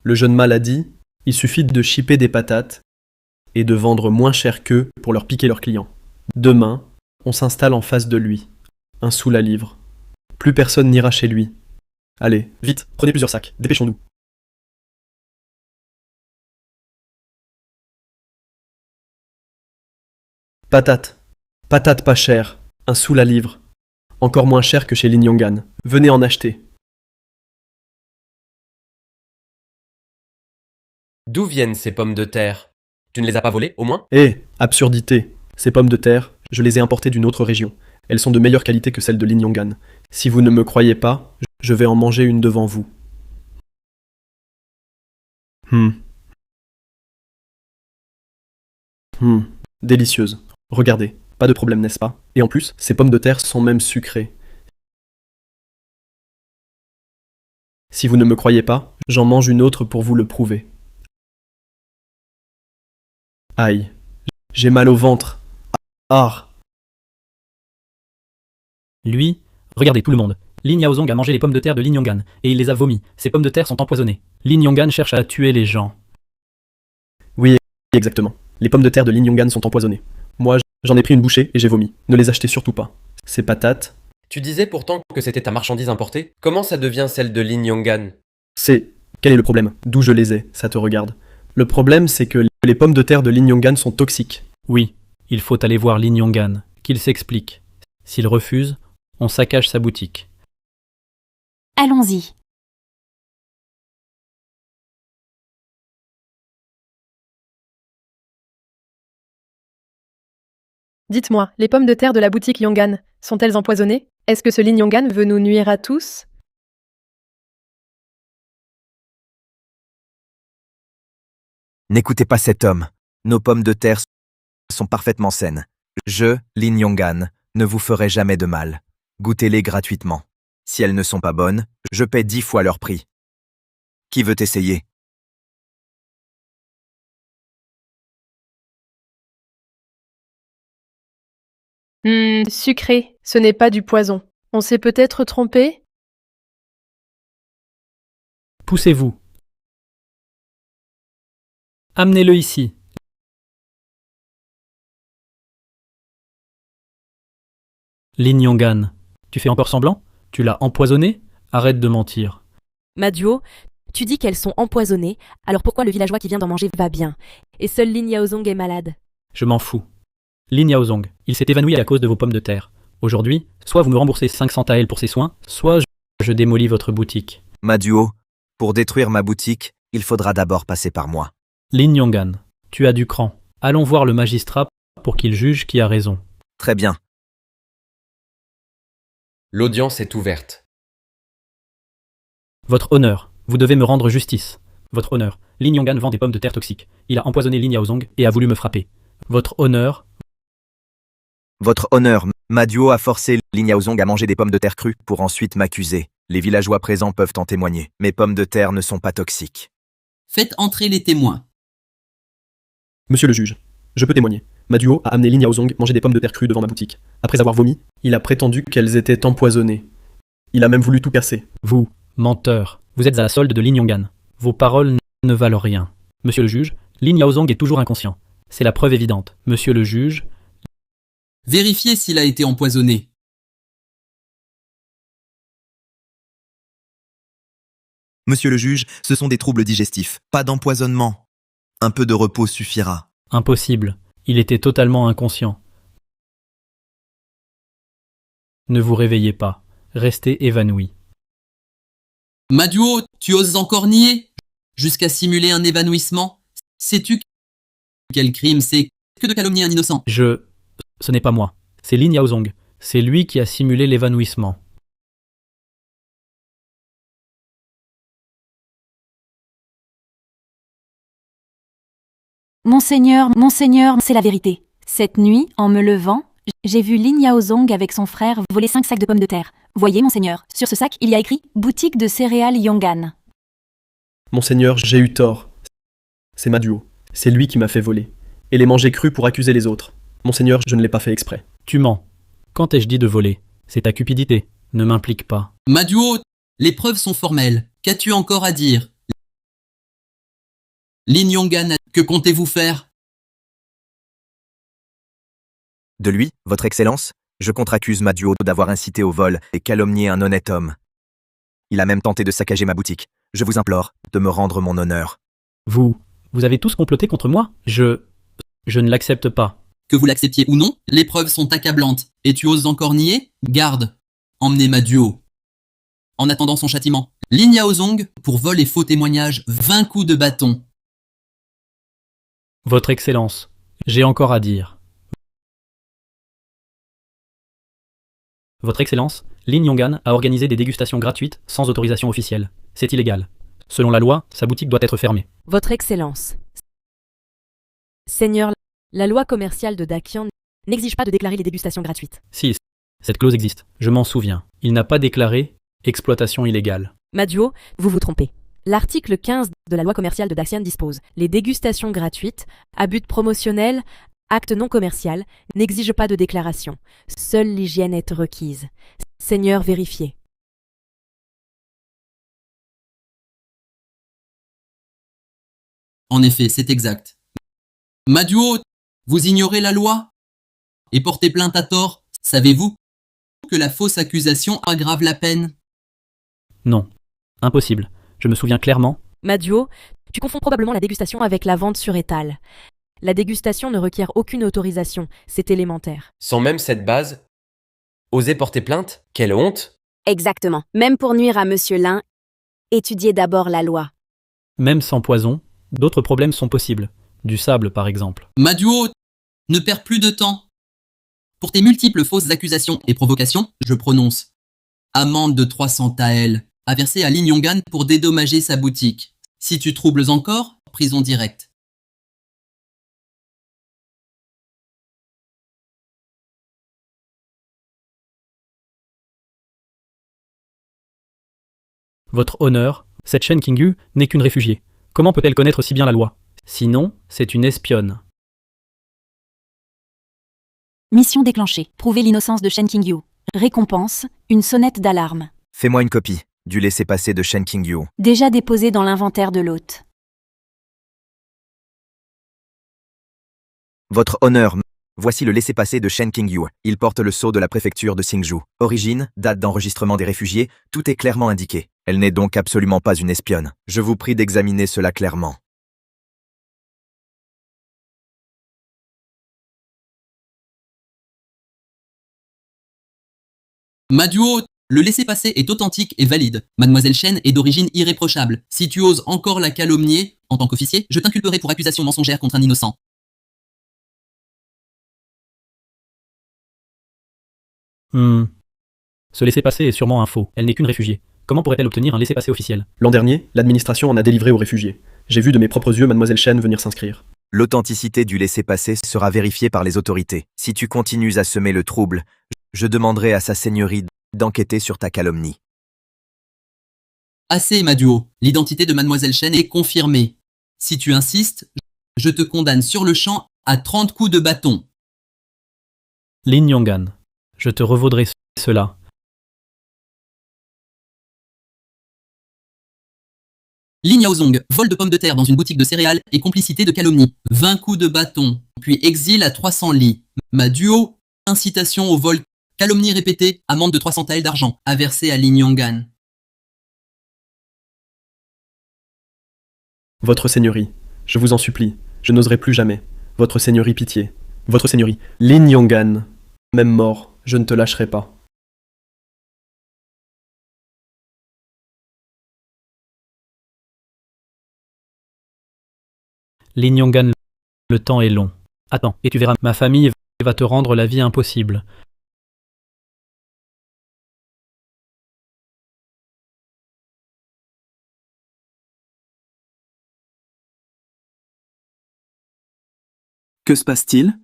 Le jeune mâle a dit, il suffit de chipper des patates et de vendre moins cher qu'eux pour leur piquer leurs clients. Demain, on s'installe en face de lui, un sous la livre. Plus personne n'ira chez lui. Allez, vite, prenez plusieurs sacs, dépêchons-nous. Patates. Patates pas chères, un sou la livre. Encore moins cher que chez Lin Yonggan. Venez en acheter. D'où viennent ces pommes de terre? Tu ne les as pas volées, au moins? Absurdité. Ces pommes de terre, je les ai importées d'une autre région. Elles sont de meilleure qualité que celles de Lin Yonggan. Si vous ne me croyez pas, je vais en manger une devant vous. Délicieuse. Regardez, pas de problème, n'est-ce pas? Et en plus, ces pommes de terre sont même sucrées. Si vous ne me croyez pas, j'en mange une autre pour vous le prouver. Aïe, j'ai mal au ventre. Ah! Lui, regardez tout le monde. Lin Yaozong a mangé les pommes de terre de Lin Yonggan, et il les a vomies. Ces pommes de terre sont empoisonnées. Lin Yonggan cherche à tuer les gens. Oui, exactement. Les pommes de terre de Lin Yonggan sont empoisonnées. Moi, j'en ai pris une bouchée et j'ai vomi. Ne les achetez surtout pas. Ces patates, Tu disais pourtant que c'était ta marchandise importée. Comment ça devient celle de Lin Yonggan? c'est... Quel est le problème? D'où je les ai, ça te regarde. Le problème, c'est que les pommes de terre de Lin Yonggan sont toxiques. Oui, il faut aller voir Lin Yonggan, qu'il s'explique. S'il refuse, on saccage sa boutique. Allons-y. Dites-moi, les pommes de terre de la boutique Yonggan sont-elles empoisonnées? Est-ce que ce Lin Yonggan veut nous nuire à tous? N'écoutez pas cet homme. Nos pommes de terre sont parfaitement saines. Je, Lin Yonggan, ne vous ferai jamais de mal. Goûtez-les gratuitement. Si elles ne sont pas bonnes, je paie 10 fois leur prix. Qui veut essayer? Sucré, ce n'est pas du poison. On s'est peut-être trompé? Poussez-vous. Amenez-le ici. Lin Yonggan, tu fais encore semblant? Tu l'as empoisonné? Arrête de mentir. Maduo, tu dis qu'elles sont empoisonnées, alors pourquoi le villageois qui vient d'en manger va bien? Et seul Lin Yaozong est malade. Je m'en fous. Lin Yaozong, il s'est évanoui à cause de vos pommes de terre. Aujourd'hui, soit vous me remboursez 500 taels pour ses soins, soit je démolis votre boutique. Maduo, pour détruire ma boutique, il faudra d'abord passer par moi. Lin Yonggan, tu as du cran. Allons voir le magistrat pour qu'il juge qui a raison. Très bien. L'audience est ouverte. Votre honneur, vous devez me rendre justice. Votre honneur, Lin Yonggan vend des pommes de terre toxiques. Il a empoisonné Lin Yaozong et a voulu me frapper. Votre honneur, Maduo a forcé Lin Yaozong à manger des pommes de terre crues pour ensuite m'accuser. Les villageois présents peuvent en témoigner. Mes pommes de terre ne sont pas toxiques. Faites entrer les témoins. Monsieur le juge, je peux témoigner. Maduo a amené Lin Yaozong manger des pommes de terre crues devant ma boutique. Après avoir vomi, il a prétendu qu'elles étaient empoisonnées. Il a même voulu tout casser. vous, menteur, vous êtes à la solde de Lin Yonggan. Vos paroles ne valent rien. Monsieur le juge, Lin Yaozong est toujours inconscient. C'est la preuve évidente. Monsieur le juge, Vérifiez s'il a été empoisonné. Monsieur le juge, ce sont des troubles digestifs, pas d'empoisonnement. Un peu de repos suffira. impossible. Il était totalement inconscient. Ne vous réveillez pas. Restez évanoui. Maduo, tu oses encore nier? Jusqu'à simuler un évanouissement? Sais-tu quel crime c'est que de calomnier un innocent? Ce n'est pas moi. C'est Lin Yaozong. C'est lui qui a simulé l'évanouissement. Monseigneur, c'est la vérité. Cette nuit, en me levant, j'ai vu Lin Yaozong avec son frère voler 5 sacs de pommes de terre. Voyez, monseigneur, sur ce sac, il y a écrit « Boutique de céréales Yonggan ». Monseigneur, j'ai eu tort. C'est Maduo. C'est lui qui m'a fait voler. Et les manger crus pour accuser les autres. Monseigneur, je ne l'ai pas fait exprès. Tu mens. Quand ai-je dit de voler? C'est ta cupidité. Ne m'implique pas. Maduo, les preuves sont formelles. Qu'as-tu encore à dire? Lin Yonggan, que comptez-vous faire? De lui, votre Excellence, je contre-accuse Maduo d'avoir incité au vol et calomnié un honnête homme. Il a même tenté de saccager ma boutique. Je vous implore de me rendre mon honneur. Vous avez tous comploté contre moi? Je ne l'accepte pas. Que vous l'acceptiez ou non, les preuves sont accablantes. Et tu oses encore nier? Garde. Emmenez Maduo. En attendant son châtiment, Lin Yaozong, pour vol et faux témoignage, 20 coups de bâton. Votre Excellence, j'ai encore à dire. Votre Excellence, Lin Yonggan a organisé des dégustations gratuites sans autorisation officielle. C'est illégal. Selon la loi, sa boutique doit être fermée. Votre Excellence. Seigneur, la loi commerciale de Dakian n'exige pas de déclarer les dégustations gratuites. Si, cette clause existe. Je m'en souviens. Il n'a pas déclaré exploitation illégale. Maduo, vous vous trompez. L'article 15 de la loi commerciale de Daxian dispose les dégustations gratuites, à but promotionnel, Acte non commercial n'exige pas de déclaration. Seule l'hygiène est requise. Seigneur, vérifiez. En effet, c'est exact. Maduo, vous ignorez la loi et portez plainte à tort. Savez-vous que la fausse accusation aggrave la peine? Non. Impossible. Je me souviens clairement. Maduo, tu confonds probablement la dégustation avec la vente sur étal. La dégustation ne requiert aucune autorisation, c'est élémentaire. Sans même cette base, oser porter plainte? Quelle honte! Exactement. Même pour nuire à Monsieur Lin, étudiez d'abord la loi. Même sans poison, d'autres problèmes sont possibles. Du sable, par exemple. Maduo, ne perds plus de temps. Pour tes multiples fausses accusations et provocations, je prononce amende de 300 taels à verser à Lin Yonggan pour dédommager sa boutique. Si tu troubles encore, prison directe. Votre honneur, cette Shen Qingyu n'est qu'une réfugiée. Comment peut-elle connaître si bien la loi? Sinon, c'est une espionne. Mission déclenchée. Prouver l'innocence de Shen Qingyu. Récompense, une sonnette d'alarme. Fais-moi une copie du laissez-passer de Shen Qingyu. Déjà déposée dans l'inventaire de l'hôte. Votre honneur, voici le laissez-passer de Shen Qingyu. Il porte le sceau de la préfecture de Xingzhou. Origine, date d'enregistrement des réfugiés, tout est clairement indiqué. Elle n'est donc absolument pas une espionne. Je vous prie d'examiner cela clairement. Maduo, le laissez-passer est authentique et valide. Mademoiselle Shen est d'origine irréprochable. Si tu oses encore la calomnier, en tant qu'officier, je t'inculperai pour accusation mensongère contre un innocent. Ce laissez-passer est sûrement un faux. Elle n'est qu'une réfugiée. Comment pourrait-elle obtenir un laissez-passer officiel? L'an dernier, l'administration en a délivré aux réfugiés. J'ai vu de mes propres yeux Mademoiselle Shen venir s'inscrire. L'authenticité du laissez-passer sera vérifiée par les autorités. Si tu continues à semer le trouble, je demanderai à sa seigneurie d'enquêter sur ta calomnie. Assez, Maduo. L'identité de Mademoiselle Shen est confirmée. Si tu insistes, je te condamne sur le champ à 30 coups de bâton. Lin Yonggan, je te revaudrai cela. Lin Yaozong, vol de pommes de terre dans une boutique de céréales et complicité de calomnie. 20 coups de bâton, puis exil à 300 lits. Maduo, incitation au vol, calomnie répétée, amende de 300 taels d'argent, à verser à Lin Yonggan. Votre seigneurie, je vous en supplie, je n'oserai plus jamais. Votre seigneurie, pitié. Votre seigneurie, Lin Yonggan. Même mort, je ne te lâcherai pas. Lin Yonggan, le temps est long. Attends, et tu verras, ma famille va te rendre la vie impossible. Que se passe-t-il?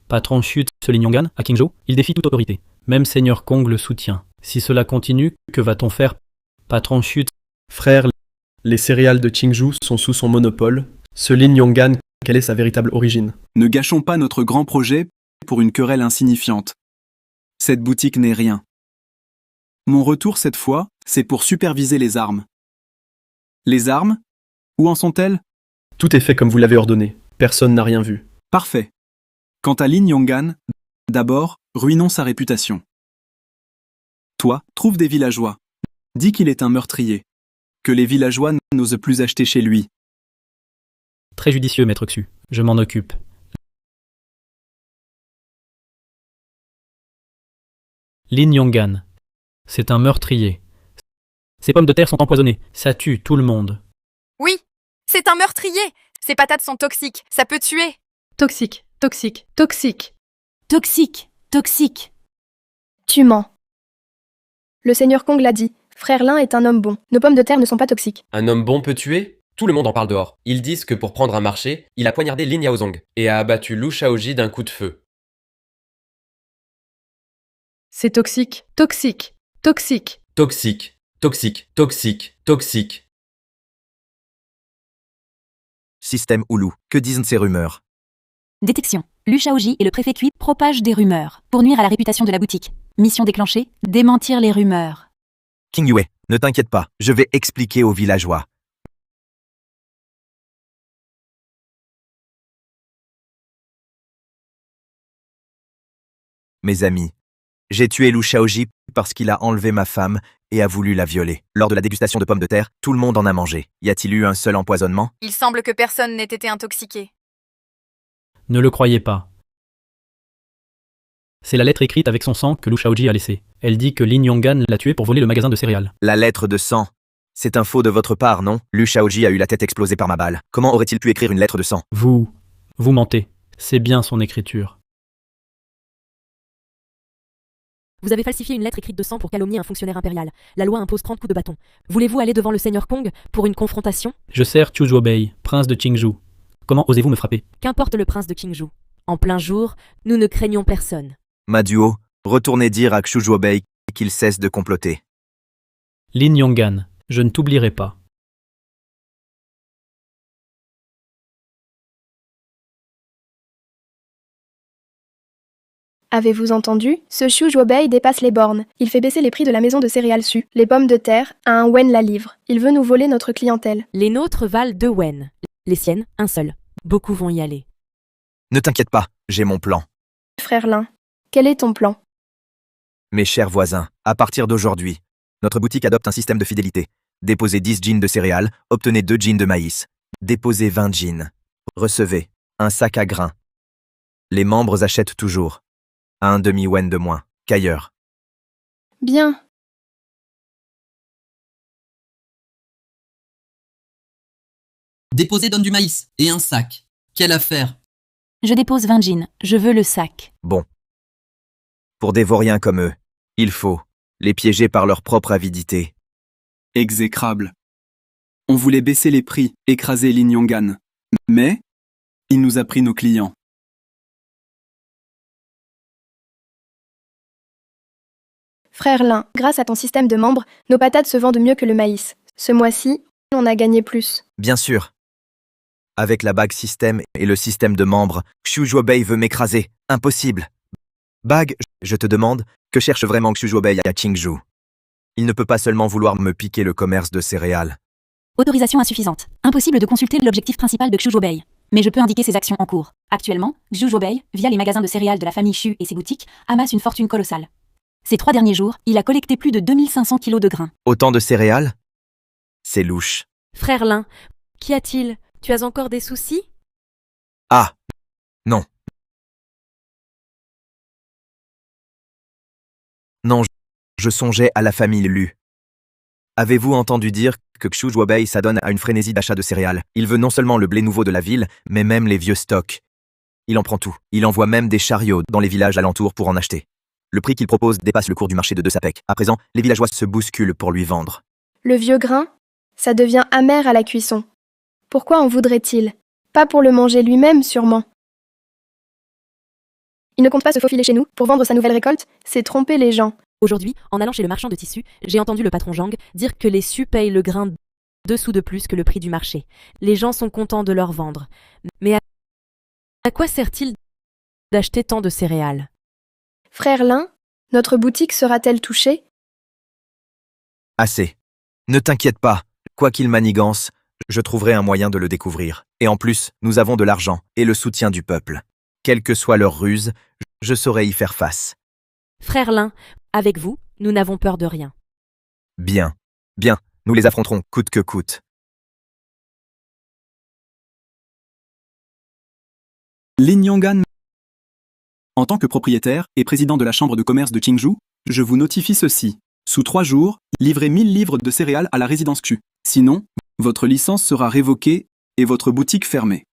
Patron chute ce Lin Yonggan à Qingzhou, il défie toute autorité. Même Seigneur Kong le soutient. Si cela continue, que va-t-on faire? Patron chute. Frère, les céréales de Qingzhou sont sous son monopole. Ce Lin Yonggan, quelle est sa véritable origine? Ne gâchons pas notre grand projet pour une querelle insignifiante. Cette boutique n'est rien. Mon retour cette fois, c'est pour superviser les armes. Les armes? Où en sont-elles? Tout est fait comme vous l'avez ordonné. Personne n'a rien vu. Parfait. Quant à Lin Yonggan, d'abord, ruinons sa réputation. Toi, trouve des villageois. Dis qu'il est un meurtrier. Que les villageois n'osent plus acheter chez lui. Très judicieux, maître Xu. Je m'en occupe. Lin Yonggan. C'est un meurtrier. Ces pommes de terre sont empoisonnées. Ça tue tout le monde. Oui, c'est un meurtrier. Ces patates sont toxiques. Ça peut tuer. Toxique, toxique, toxique. Toxique, toxique. Tu mens. Le seigneur Kong l'a dit. Frère Lin est un homme bon. Nos pommes de terre ne sont pas toxiques. Un homme bon peut tuer? Tout le monde en parle dehors. Ils disent que pour prendre un marché, il a poignardé Lin Yaozong et a abattu Lu Shaoji d'un coup de feu. C'est toxique, toxique, toxique. Toxique, toxique, toxique, toxique. Système Oulu, que disent ces rumeurs? Détection. Lu Shaoji et le préfet Cui propagent des rumeurs pour nuire à la réputation de la boutique. Mission déclenchée, démentir les rumeurs. King Yue, ne t'inquiète pas, je vais expliquer aux villageois. Mes amis, j'ai tué Lu Shaoji parce qu'il a enlevé ma femme et a voulu la violer. Lors de la dégustation de pommes de terre, tout le monde en a mangé. Y a-t-il eu un seul empoisonnement? Il semble que personne n'ait été intoxiqué. Ne le croyez pas. C'est la lettre écrite avec son sang que Lu Shaoji a laissée. Elle dit que Lin Yonggan l'a tué pour voler le magasin de céréales. La lettre de sang. C'est un faux de votre part, non? Lu Shaoji a eu la tête explosée par ma balle. Comment aurait-il pu écrire une lettre de sang? Vous mentez. C'est bien son écriture. Vous avez falsifié une lettre écrite de sang pour calomnier un fonctionnaire impérial. La loi impose 30 coups de bâton. Voulez-vous aller devant le seigneur Kong pour une confrontation? Je sers Chu Zuobei, prince de Qingzhou. Comment osez-vous me frapper? Qu'importe le prince de Qingzhou. En plein jour, nous ne craignons personne. Maduo, retournez dire à Xu Zuobei qu'il cesse de comploter. Lin Yonggan, je ne t'oublierai pas. Avez-vous entendu? Ce Xu Zuobei dépasse les bornes. Il fait baisser les prix de la maison de céréales Su, les pommes de terre, à 1 wen la livre. Il veut nous voler notre clientèle. Les nôtres valent 2 wen. Les siennes, un seul. Beaucoup vont y aller. Ne t'inquiète pas, j'ai mon plan. Frère Lin, quel est ton plan? Mes chers voisins, à partir d'aujourd'hui, notre boutique adopte un système de fidélité. Déposez 10 jeans de céréales, obtenez 2 jeans de maïs. Déposez 20 jeans. Recevez un sac à grains. Les membres achètent toujours à un demi-wen de moins qu'ailleurs. Bien. Déposer donne du maïs et un sac. Quelle affaire? Je dépose 20 jeans. Je veux le sac. Bon. Pour des vauriens comme eux, il faut les piéger par leur propre avidité. Exécrable. On voulait baisser les prix, écraser Lin Yonggan. Mais il nous a pris nos clients. Frère Lin, grâce à ton système de membres, nos patates se vendent mieux que le maïs. Ce mois-ci, on a gagné plus. Bien sûr. Avec la bague système et le système de membres, Xu Zuobei veut m'écraser. Impossible. Bague, je te demande, que cherche vraiment Xu Zuobei à Qingzhou? Il ne peut pas seulement vouloir me piquer le commerce de céréales. Autorisation insuffisante. Impossible de consulter l'objectif principal de Xu Zuobei. Mais je peux indiquer ses actions en cours. Actuellement, Xu Zuobei, via les magasins de céréales de la famille Xu et ses boutiques, amasse une fortune colossale. Ces 3 derniers jours, il a collecté plus de 2500 kilos de grains. Autant de céréales? C'est louche. Frère Lin, qu'y a-t-il? Tu as encore des soucis? Ah, non. Non, je songeais à la famille Lu. Avez-vous entendu dire que Xu Zuobei s'adonne à une frénésie d'achat de céréales? Il veut non seulement le blé nouveau de la ville, mais même les vieux stocks. Il en prend tout. Il envoie même des chariots dans les villages alentours pour en acheter. Le prix qu'il propose dépasse le cours du marché de 2 sapèques. À présent, les villageois se bousculent pour lui vendre. Le vieux grain, ça devient amer à la cuisson. Pourquoi en voudrait-il? Pas pour le manger lui-même, sûrement. Il ne compte pas se faufiler chez nous pour vendre sa nouvelle récolte, c'est tromper les gens. Aujourd'hui, en allant chez le marchand de tissus, j'ai entendu le patron Zhang dire que les Su payent le grain 2 sous de plus que le prix du marché. Les gens sont contents de leur vendre. Mais à quoi sert-il d'acheter tant de céréales? Frère Lin, notre boutique sera-t-elle touchée? Assez. Ne t'inquiète pas, quoi qu'il manigance, je trouverai un moyen de le découvrir. Et en plus, nous avons de l'argent et le soutien du peuple. Quelle que soit leur ruse, je saurai y faire face. Frère Lin, avec vous, nous n'avons peur de rien. Bien, bien, nous les affronterons coûte que coûte. Lin Yonggan. En tant que propriétaire et président de la chambre de commerce de Qingzhou, je vous notifie ceci. Sous 3 jours, livrez 1000 livres de céréales à la résidence Q. Sinon, votre licence sera révoquée et votre boutique fermée.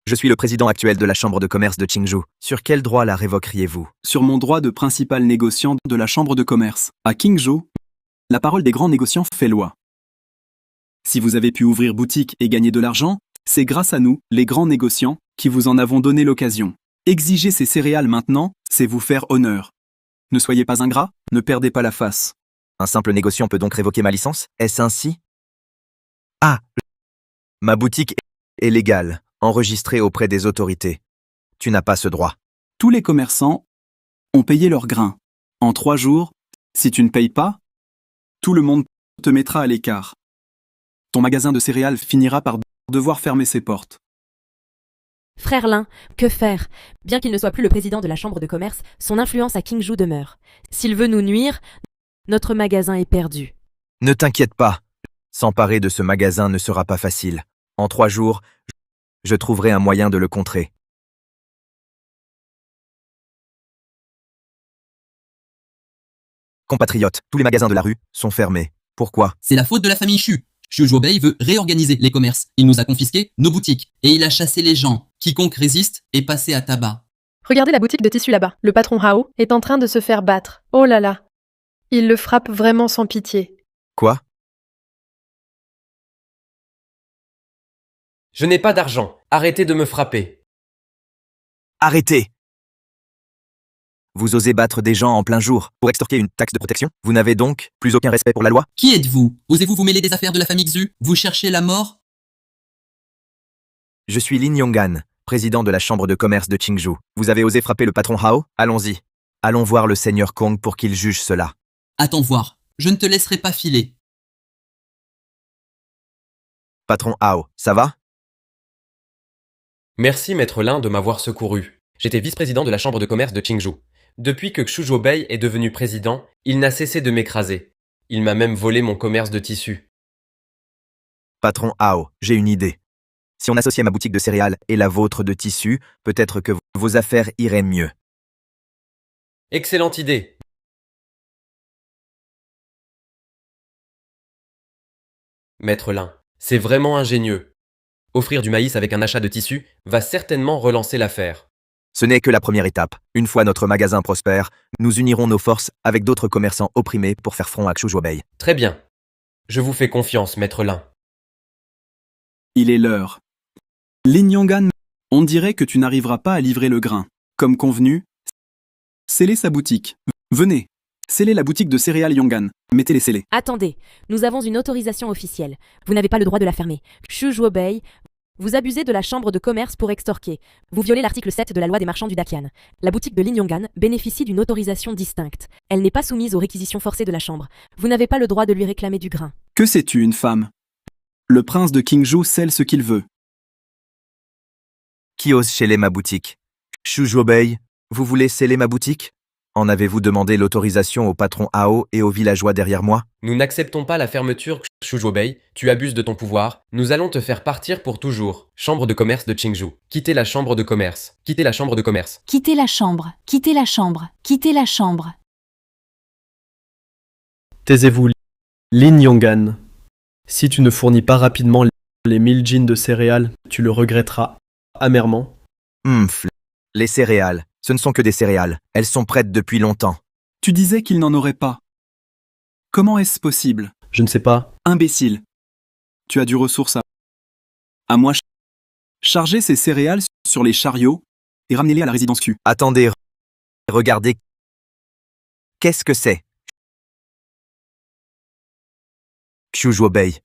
Je suis le président actuel de la chambre de commerce de Qingzhou. Sur quel droit la révoqueriez-vous? Sur mon droit de principal négociant de la chambre de commerce. À Qingzhou, la parole des grands négociants fait loi. Si vous avez pu ouvrir boutique et gagner de l'argent, c'est grâce à nous, les grands négociants, qui vous en avons donné l'occasion. Exiger ces céréales maintenant, c'est vous faire honneur. Ne soyez pas ingrat, ne perdez pas la face. Un simple négociant peut donc révoquer ma licence? Est-ce ainsi? Ah, ma boutique est légale. enregistré auprès des autorités. Tu n'as pas ce droit. Tous les commerçants ont payé leur grain. En 3 jours, si tu ne payes pas, tout le monde te mettra à l'écart. Ton magasin de céréales finira par devoir fermer ses portes. Frère Lin, que faire? Bien qu'il ne soit plus le président de la chambre de commerce, son influence à Qingzhou demeure. S'il veut nous nuire, notre magasin est perdu. Ne t'inquiète pas. S'emparer de ce magasin ne sera pas facile. En 3 jours, je trouverai un moyen de le contrer. Compatriotes, tous les magasins de la rue sont fermés. Pourquoi? C'est la faute de la famille Xu. Xu Zhuobei veut réorganiser les commerces. Il nous a confisqué nos boutiques. Et il a chassé les gens. Quiconque résiste est passé à tabac. Regardez la boutique de tissu là-bas. Le patron Hao est en train de se faire battre. Oh là là. Il le frappe vraiment sans pitié. Quoi? Je n'ai pas d'argent. Arrêtez de me frapper. Arrêtez! Vous osez battre des gens en plein jour pour extorquer une taxe de protection? Vous n'avez donc plus aucun respect pour la loi? Qui êtes-vous? Osez-vous vous mêler des affaires de la famille Xu? Vous cherchez la mort? Je suis Lin Yonggan, président de la chambre de commerce de Qingzhou. Vous avez osé frapper le patron Hao? Allons-y. Allons voir le seigneur Kong pour qu'il juge cela. Attends voir. Je ne te laisserai pas filer. Patron Hao, ça va? Merci, maître Lin, de m'avoir secouru. J'étais vice-président de la chambre de commerce de Qingzhou. Depuis que Xu Zhuobei est devenu président, il n'a cessé de m'écraser. Il m'a même volé mon commerce de tissus. Patron Hao, j'ai une idée. Si on associait ma boutique de céréales et la vôtre de tissus, peut-être que vos affaires iraient mieux. Excellente idée. Maître Lin, c'est vraiment ingénieux. Offrir du maïs avec un achat de tissus va certainement relancer l'affaire. Ce n'est que la première étape. Une fois notre magasin prospère, nous unirons nos forces avec d'autres commerçants opprimés pour faire front à Xu Zhuobei. Très bien. Je vous fais confiance, maître Lin. Il est l'heure. Lin Yonggan, on dirait que tu n'arriveras pas à livrer le grain. Comme convenu, scellez sa boutique. Venez, scellez la boutique de céréales Yonggan. Mettez les scellés. Attendez, nous avons une autorisation officielle. Vous n'avez pas le droit de la fermer. Xu Zhuobei, vous abusez de la chambre de commerce pour extorquer. Vous violez l'article 7 de la loi des marchands du Daqian. La boutique de Lin Yonggan bénéficie d'une autorisation distincte. Elle n'est pas soumise aux réquisitions forcées de la chambre. Vous n'avez pas le droit de lui réclamer du grain. Que sais-tu, une femme? Le prince de Qingzhou scelle ce qu'il veut. Qui ose sceller ma boutique? Xu Zhuobei, vous voulez sceller ma boutique? En avez-vous demandé l'autorisation au patron Hao et aux villageois derrière moi? Nous n'acceptons pas la fermeture, Xu Zhuobei. Tu abuses de ton pouvoir. Nous allons te faire partir pour toujours. Chambre de commerce de Qingzhou. Quittez la chambre de commerce. Quittez la chambre de commerce. Quittez la chambre, quittez la chambre, quittez la chambre. Taisez-vous, Lin Yonggan. Si tu ne fournis pas rapidement les 1000 jeans de céréales, tu le regretteras amèrement. Les céréales, ce ne sont que des céréales. Elles sont prêtes depuis longtemps. Tu disais qu'il n'en aurait pas. Comment est-ce possible? Je ne sais pas. Imbécile. Tu as du ressource à moi. Chargez ces céréales sur les chariots et ramenez-les à la résidence Q. Attendez, regardez. Qu'est-ce que c'est? Xu Zhuobei,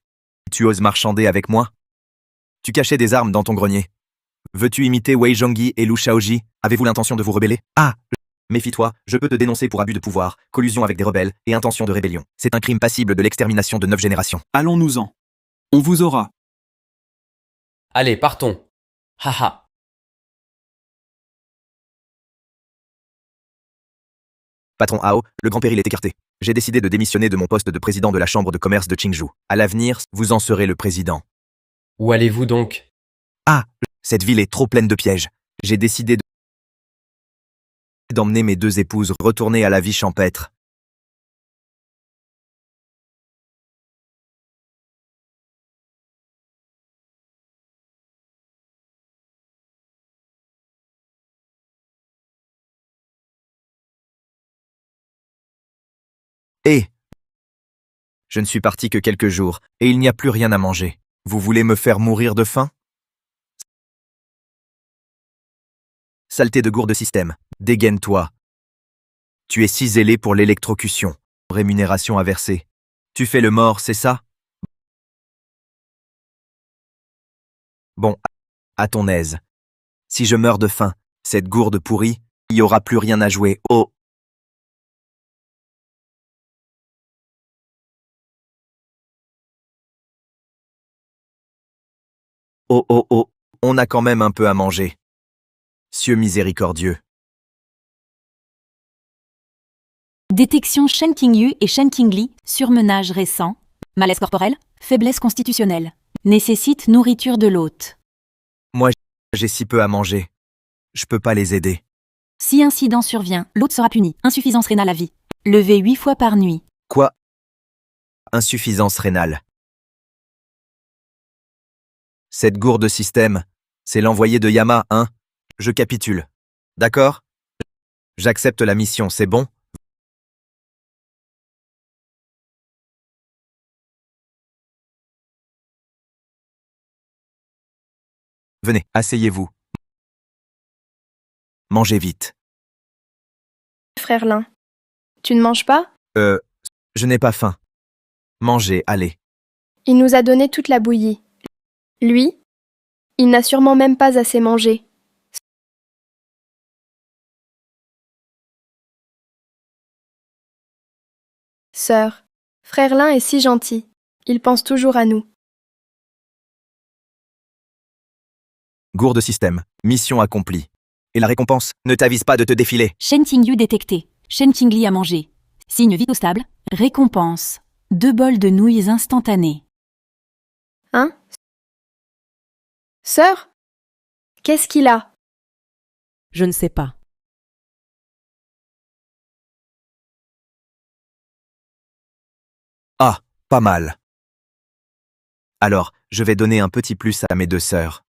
tu oses marchander avec moi? Tu cachais des armes dans ton grenier. Veux-tu imiter Wei Zhongyi et Lu Shaoji? Avez-vous l'intention de vous rebeller? Ah! Méfie-toi, je peux te dénoncer pour abus de pouvoir, collusion avec des rebelles et intention de rébellion. C'est un crime passible de l'extermination de 9 générations. Allons-nous-en. On vous aura. Allez, partons. Haha. Patron Hao, le grand péril est écarté. J'ai décidé de démissionner de mon poste de président de la chambre de commerce de Qingzhou. À l'avenir, vous en serez le président. Où allez-vous donc? Ah! Cette ville est trop pleine de pièges. J'ai décidé d'emmener mes 2 épouses retourner à la vie champêtre. Et je ne suis parti que quelques jours, et il n'y a plus rien à manger. Vous voulez me faire mourir de faim? Saleté de gourde système, dégaine-toi. Tu es si zélé pour l'électrocution. Rémunération à verser. Tu fais le mort, c'est ça? Bon, À ton aise. Si je meurs de faim, cette gourde pourrie, il n'y aura plus rien à jouer. Oh! Oh oh oh, on a quand même un peu à manger. Cieux miséricordieux. Détection Shen Qingyu et Shen Qingli, surmenage récent, malaise corporel, faiblesse constitutionnelle. Nécessite nourriture de l'hôte. Moi, j'ai si peu à manger. Je peux pas les aider. Si incident survient, l'hôte sera puni. Insuffisance rénale à vie. Levé 8 fois par nuit. Quoi? Insuffisance rénale. Cette gourde système, c'est l'envoyé de Yama, hein? Je capitule. D'accord? J'accepte la mission, c'est bon? Venez, asseyez-vous. Mangez vite. Frère Lin. Tu ne manges pas? Je n'ai pas faim. Mangez, allez. Il nous a donné toute la bouillie. Lui, il n'a sûrement même pas assez mangé. Sœur, frère Lin est si gentil. Il pense toujours à nous. Gourde système, mission accomplie. Et la récompense, ne t'avise pas de te défiler. Shen Qingyu détecté. Shen Qingli à manger. Signe vitaux stable. Récompense. 2 bols de nouilles instantanées. Hein? Sœur? Qu'est-ce qu'il a? Je ne sais pas. Ah, pas mal. Alors, je vais donner un petit plus à mes 2 sœurs.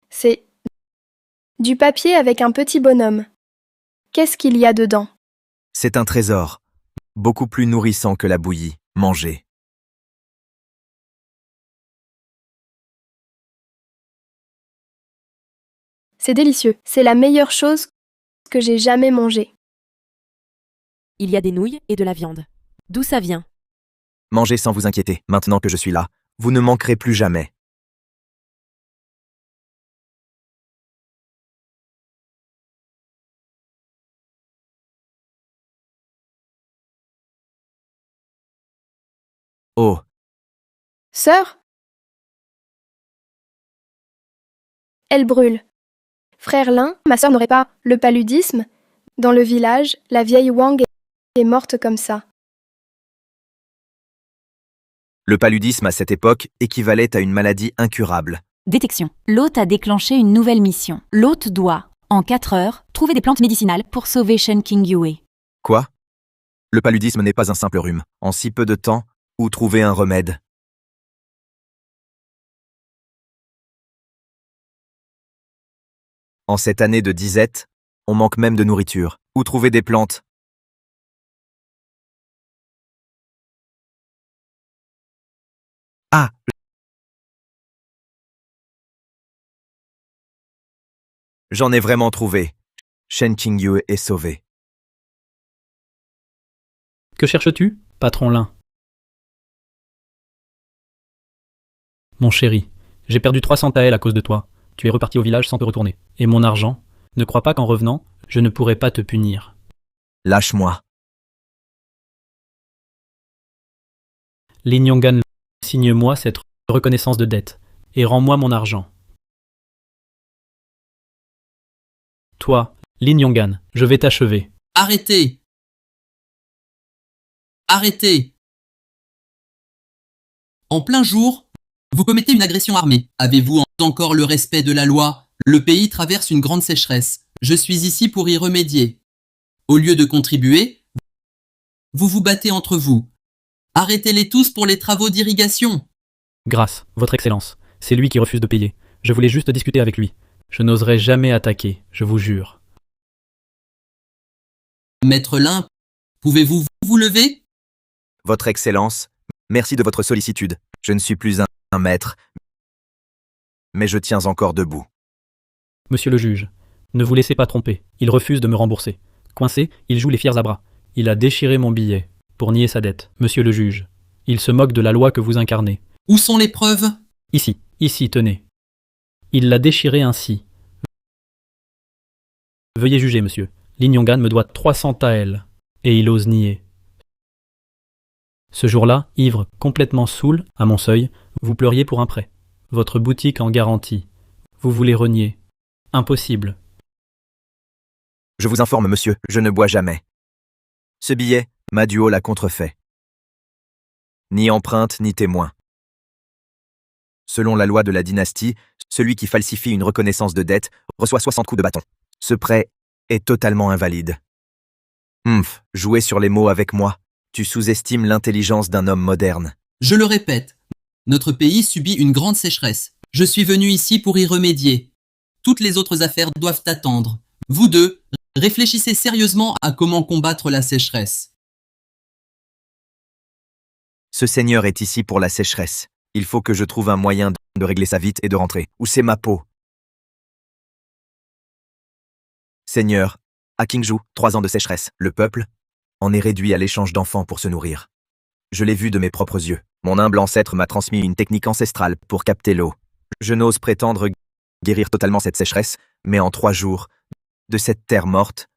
C'est du papier avec un petit bonhomme. Qu'est-ce qu'il y a dedans? C'est un trésor. Beaucoup plus nourrissant que la bouillie. Mangez. C'est délicieux. C'est la meilleure chose que j'ai jamais mangée. Il y a des nouilles et de la viande. D'où ça vient? Mangez sans vous inquiéter. Maintenant que je suis là, vous ne manquerez plus jamais. Oh, Sœur? Elle brûle. Frère Lin, ma sœur n'aurait pas le paludisme? Dans le village, la vieille Wang est morte comme ça. le paludisme à cette époque équivalait à une maladie incurable. Détection. L'hôte a déclenché une nouvelle mission. L'hôte doit, en 4 heures, trouver des plantes médicinales pour sauver Shen Qingyu. Quoi? Le paludisme n'est pas un simple rhume. En si peu de temps, où trouver un remède? En cette année de disette, on manque même de nourriture. Où trouver des plantes? Ah! J'en ai vraiment trouvé. Shen Qingyu est sauvé. Que cherches-tu, patron Lin? Mon chéri, j'ai perdu 300 taels à cause de toi. Tu es reparti au village sans te retourner. Et mon argent? Ne crois pas qu'en revenant, je ne pourrai pas te punir. Lâche-moi. Lin Yonggan, signe-moi cette reconnaissance de dette et rends-moi mon argent. Toi, Lin Yonggan, je vais t'achever. Arrêtez! Arrêtez! En plein jour, vous commettez une agression armée. Avez-vous encore le respect de la loi? Le pays traverse une grande sécheresse. Je suis ici pour y remédier. Au lieu de contribuer, vous vous battez entre vous. Arrêtez-les tous pour les travaux d'irrigation. Grâce, votre excellence. C'est lui qui refuse de payer. Je voulais juste discuter avec lui. Je n'oserais jamais attaquer, je vous jure. Maître Lin, pouvez-vous vous lever? Votre Excellence, merci de votre sollicitude. Je ne suis plus un maître, mais je tiens encore debout. Monsieur le juge, ne vous laissez pas tromper. Il refuse de me rembourser. Coincé, il joue les fiers à bras. Il a déchiré mon billet. pour nier sa dette. Monsieur le juge, il se moque de la loi que vous incarnez. Où sont les preuves? Ici, tenez. Il l'a déchiré ainsi. Veuillez juger, monsieur. Lin Yong'an me doit 300 taels, et il ose nier. Ce jour-là, ivre, complètement saoul, à mon seuil, vous pleuriez pour un prêt. Votre boutique en garantie. Vous voulez renier. Impossible. Je vous informe, monsieur, je ne bois jamais. Ce billet, ma duo l'a contrefait. Ni empreinte, ni témoin. Selon la loi de la dynastie, celui qui falsifie une reconnaissance de dette reçoit 60 coups de bâton. Ce prêt est totalement invalide. Jouer sur les mots avec moi, tu sous-estimes l'intelligence d'un homme moderne. Je le répète, notre pays subit une grande sécheresse. Je suis venu ici pour y remédier. Toutes les autres affaires doivent attendre. Vous deux, réfléchissez sérieusement à comment combattre la sécheresse. Ce seigneur est ici pour la sécheresse. Il faut que je trouve un moyen de régler ça vite et de rentrer. Où c'est ma peau? Seigneur, à Qingzhou, 3 ans de sécheresse. Le peuple en est réduit à l'échange d'enfants pour se nourrir. Je l'ai vu de mes propres yeux. Mon humble ancêtre m'a transmis une technique ancestrale pour capter l'eau. Je n'ose prétendre guérir totalement cette sécheresse, mais en 3 jours, de cette terre morte,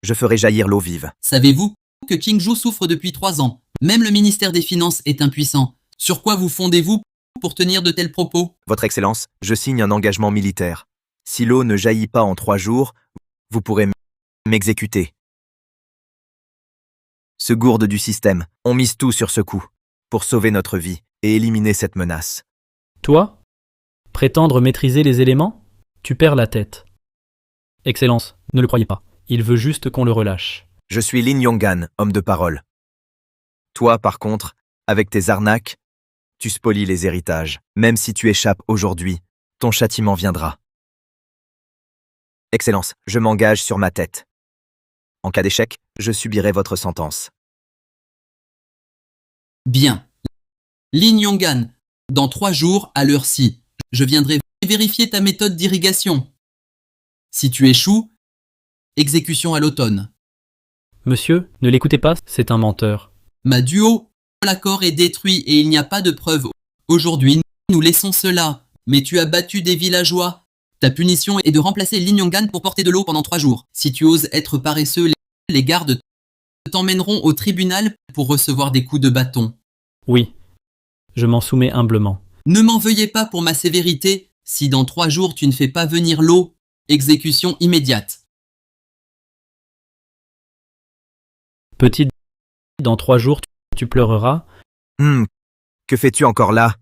je ferai jaillir l'eau vive. Savez-vous que Qingzhou souffre depuis 3 ans? Même le ministère des Finances est impuissant. Sur quoi vous fondez-vous pour tenir de tels propos? Votre Excellence, je signe un engagement militaire. Si l'eau ne jaillit pas en 3 jours, vous pourrez m'exécuter. Ce gourde du système, on mise tout sur ce coup, pour sauver notre vie et éliminer cette menace. Toi? Prétendre maîtriser les éléments? Tu perds la tête. Excellence, ne le croyez pas. Il veut juste qu'on le relâche. Je suis Lin Yong'an, homme de parole. Toi, par contre, avec tes arnaques, tu spolies les héritages. Même si tu échappes aujourd'hui, ton châtiment viendra. Excellence, je m'engage sur ma tête. En cas d'échec, je subirai votre sentence. Bien. Lin Yong'an, dans 3 jours, à l'heure-ci, je viendrai vérifier ta méthode d'irrigation. Si tu échoues, exécution à l'automne. Monsieur, ne l'écoutez pas, c'est un menteur. Ma duo, l'accord est détruit et il n'y a pas de preuves. Aujourd'hui, nous laissons cela. Mais tu as battu des villageois. Ta punition est de remplacer Lin Yong'an pour porter de l'eau pendant 3 jours. Si tu oses être paresseux, les gardes t'emmèneront au tribunal pour recevoir des coups de bâton. Oui, je m'en soumets humblement. Ne m'en veuillez pas pour ma sévérité. Si dans 3 jours tu ne fais pas venir l'eau, exécution immédiate. Petit, dans 3 jours, tu pleureras. Que fais-tu encore là?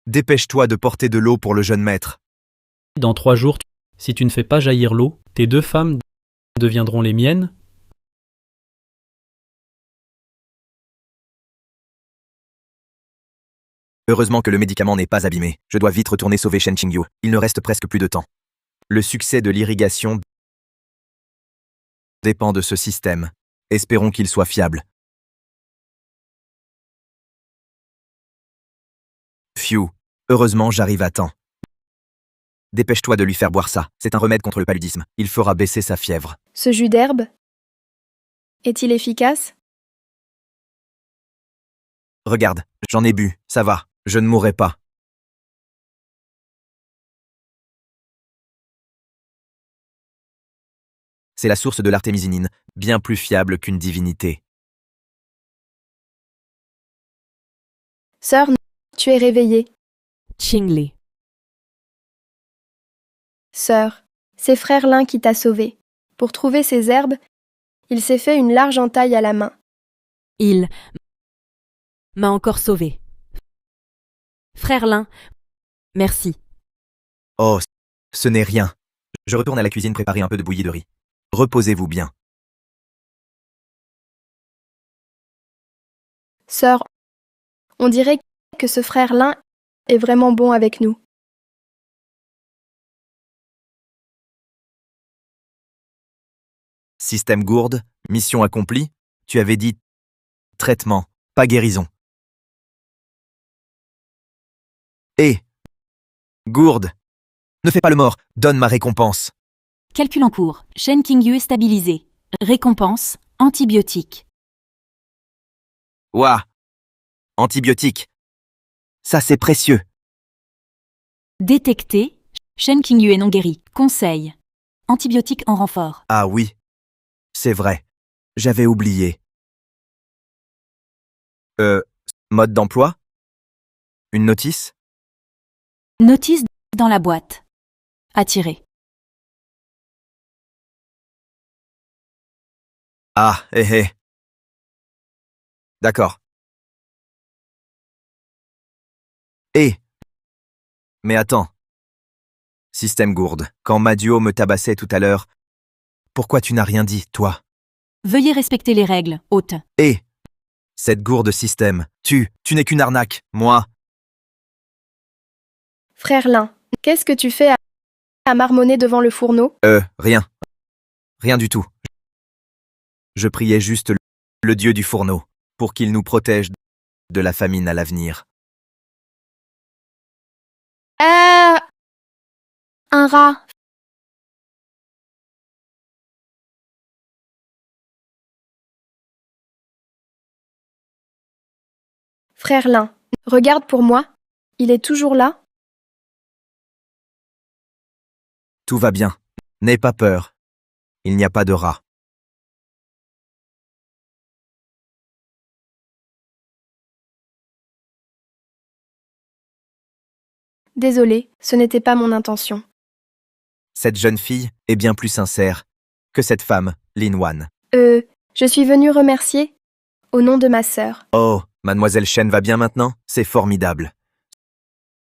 Dépêche-toi de porter de l'eau pour le jeune maître. Dans 3 jours, si tu ne fais pas jaillir l'eau, tes 2 femmes deviendront les miennes. Heureusement que le médicament n'est pas abîmé. Je dois vite retourner sauver Shen Qingyu. Il ne reste presque plus de temps. Le succès de l'irrigation dépend de ce système. Espérons qu'il soit fiable. Phew. Heureusement, j'arrive à temps. Dépêche-toi de lui faire boire ça. C'est un remède contre le paludisme. Il fera baisser sa fièvre. Ce jus d'herbe est-il efficace? Regarde, j'en ai bu. Ça va. Je ne mourrai pas. C'est la source de l'artémisinine, bien plus fiable qu'une divinité. Sœur, tu es réveillée. Qingli. Sœur, c'est frère Lin qui t'a sauvée. Pour trouver ces herbes, il s'est fait une large entaille à la main. Il m'a encore sauvé. Frère Lin, merci. Oh, ce n'est rien. Je retourne à la cuisine préparer un peu de bouillie de riz. Reposez-vous bien. Sœur, on dirait que ce frère Lin est vraiment bon avec nous. Système gourde, mission accomplie. Tu avais dit traitement, pas guérison. Hé, gourde, ne fais pas le mort, donne ma récompense. Calcul en cours. Shen Qingyu est stabilisé. Récompense, antibiotique. Ouah. Antibiotiques. Ça, c'est précieux. Détecté. Shen Qingyu est non guéri. Conseil. Antibiotiques en renfort. Ah oui. C'est vrai. J'avais oublié. Mode d'emploi? Une notice? Notice dans la boîte. Attirer. Ah, D'accord. Mais attends. Système gourde. Quand Maduo me tabassait tout à l'heure, pourquoi tu n'as rien dit, toi? Veuillez respecter les règles, hôte. Cette gourde système. Tu n'es qu'une arnaque, moi. Frère Lin, qu'est-ce que tu fais à marmonner devant le fourneau? Rien. Rien du tout. Je priais juste le dieu du fourneau, pour qu'il nous protège de la famine à l'avenir. Un rat. Frère Lin, regarde pour moi. Il est toujours là? Tout va bien. N'aie pas peur. Il n'y a pas de rat. Désolé, ce n'était pas mon intention. Cette jeune fille est bien plus sincère que cette femme, Lin Wan. Je suis venue remercier au nom de ma sœur. Oh, mademoiselle Shen va bien maintenant? C'est formidable.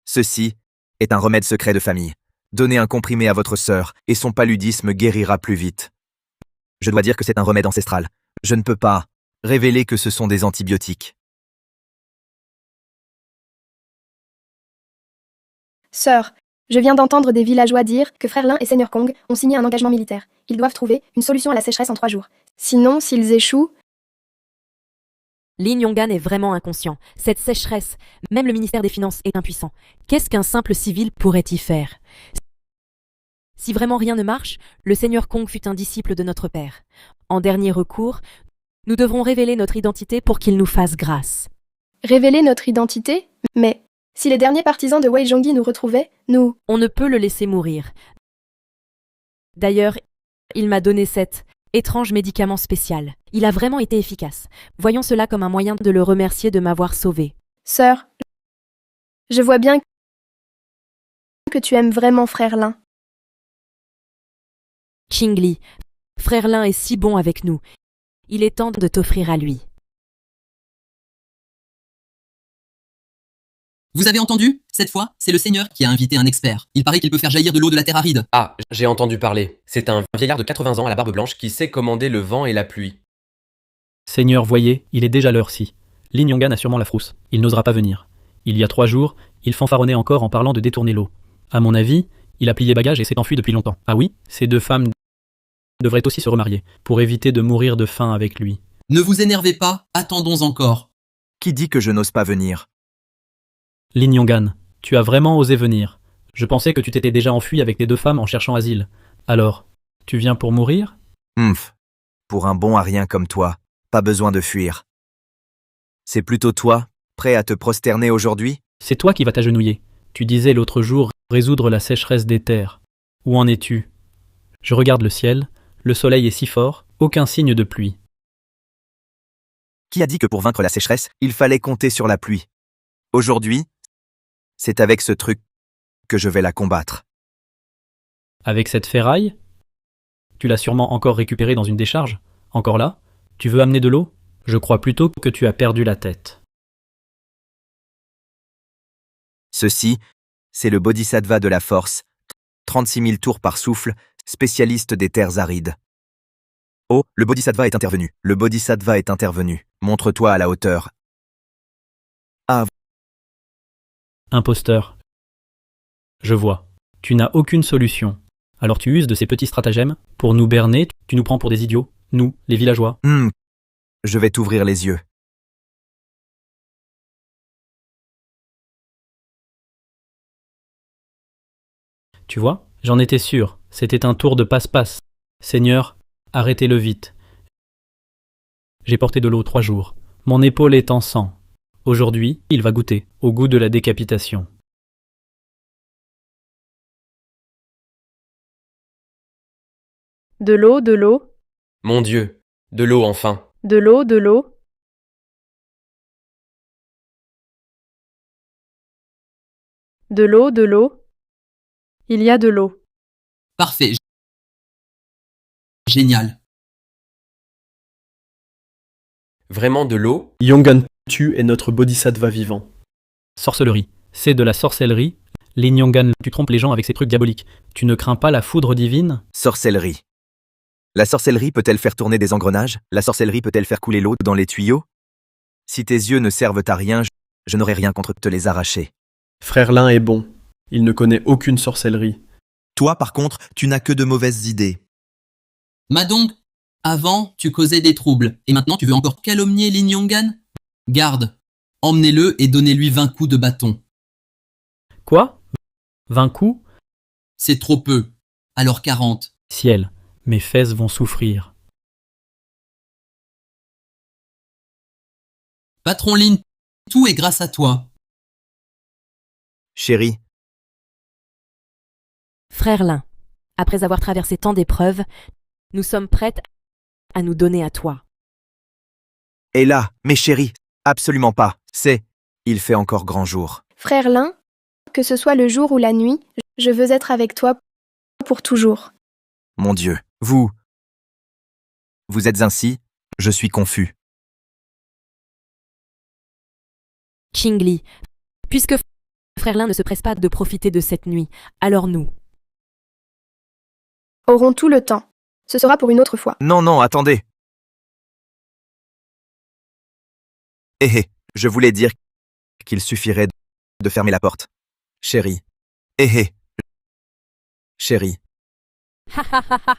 Ceci est un remède secret de famille. Donnez un comprimé à votre sœur et son paludisme guérira plus vite. Je dois dire que c'est un remède ancestral. Je ne peux pas révéler que ce sont des antibiotiques. Sœur, je viens d'entendre des villageois dire que Frère Lin et Seigneur Kong ont signé un engagement militaire. Ils doivent trouver une solution à la sécheresse en 3 jours. Sinon, s'ils échouent... Lin Yonggan est vraiment inconscient. Cette sécheresse, même le ministère des Finances est impuissant. Qu'est-ce qu'un simple civil pourrait y faire? Si vraiment rien ne marche, le Seigneur Kong fut un disciple de notre père. En dernier recours, nous devrons révéler notre identité pour qu'il nous fasse grâce. Révéler notre identité? Mais si les derniers partisans de Wei Zhongyi nous retrouvaient, nous... On ne peut le laisser mourir. D'ailleurs, il m'a donné cet étrange médicament spécial. Il a vraiment été efficace. Voyons cela comme un moyen de le remercier de m'avoir sauvé. Sœur, je vois bien que tu aimes vraiment Frère Lin. Qingli, Frère Lin est si bon avec nous. Il est temps de t'offrir à lui. Vous avez entendu? Cette fois, c'est le Seigneur qui a invité un expert. Il paraît qu'il peut faire jaillir de l'eau de la terre aride. Ah, j'ai entendu parler. C'est un vieillard de 80 ans à la barbe blanche qui sait commander le vent et la pluie. Seigneur, voyez, il est déjà l'heure-ci. Lin Yonggan a sûrement la frousse. Il n'osera pas venir. Il y a 3 jours, il fanfaronnait encore en parlant de détourner l'eau. À mon avis, il a plié bagage et s'est enfui depuis longtemps. Ah oui, ces 2 femmes devraient aussi se remarier, pour éviter de mourir de faim avec lui. Ne vous énervez pas, attendons encore. Qui dit que je n'ose pas venir? Lin Yonggan, tu as vraiment osé venir. Je pensais que tu t'étais déjà enfui avec tes 2 femmes en cherchant asile. Alors, tu viens pour mourir? Pour un bon à rien comme toi, pas besoin de fuir. C'est plutôt toi, prêt à te prosterner aujourd'hui? C'est toi qui vas t'agenouiller. Tu disais l'autre jour résoudre la sécheresse des terres. Où en es-tu? Je regarde le ciel, le soleil est si fort, aucun signe de pluie. Qui a dit que pour vaincre la sécheresse, il fallait compter sur la pluie? Aujourd'hui, c'est avec ce truc que je vais la combattre. Avec cette ferraille? Tu l'as sûrement encore récupérée dans une décharge? Encore là? Tu veux amener de l'eau? Je crois plutôt que tu as perdu la tête. Ceci, c'est le Bodhisattva de la force, 36 000 tours par souffle, spécialiste des terres arides. Oh, le Bodhisattva est intervenu. Le Bodhisattva est intervenu. Montre-toi à la hauteur. Ah. Imposteur. Je vois. Tu n'as aucune solution. Alors tu uses de ces petits stratagèmes pour nous berner, tu nous prends pour des idiots, nous, les villageois. Je vais t'ouvrir les yeux. Tu vois, j'en étais sûr, c'était un tour de passe-passe. Seigneur, arrêtez-le vite. J'ai porté de l'eau 3 jours. Mon épaule est en sang. Aujourd'hui, il va goûter au goût de la décapitation. De l'eau, de l'eau, Mon Dieu, de l'eau enfin. de l'eau, de l'eau. De l'eau, de l'eau. Il y a de l'eau. Parfait. Génial. Vraiment de l'eau? Yongan Tu est notre bodhisattva vivant. Sorcellerie. C'est de la sorcellerie. Lin Yongan, tu trompes les gens avec ces trucs diaboliques. Tu ne crains pas la foudre divine? Sorcellerie. La sorcellerie peut-elle faire tourner des engrenages? La sorcellerie peut-elle faire couler l'eau dans les tuyaux? Si tes yeux ne servent à rien, je n'aurai rien contre te les arracher. Frère Lin est bon. Il ne connaît aucune sorcellerie. Toi, par contre, tu n'as que de mauvaises idées. Madong, avant, tu causais des troubles, et maintenant tu veux encore calomnier Lin Yongan? Garde, emmenez-le et donnez-lui 20 coups de bâton. Quoi? 20 coups? C'est trop peu. Alors 40. Ciel, mes fesses vont souffrir. Patron Lin, tout est grâce à toi. Chérie, Frère Lin, après avoir traversé tant d'épreuves, nous sommes prêtes à nous donner à toi. et là, mes chéris, absolument pas. Il fait encore grand jour. Frère Lin, que ce soit le jour ou la nuit, je veux être avec toi pour toujours. Mon Dieu, vous êtes ainsi, je suis confus. Qingli, puisque Frère Lin ne se presse pas de profiter de cette nuit, alors nous. Aurons tout le temps. Ce sera pour une autre fois. Non, attendez. Je voulais dire qu'il suffirait de fermer la porte. Chérie. Chérie. Ha ha ha ha.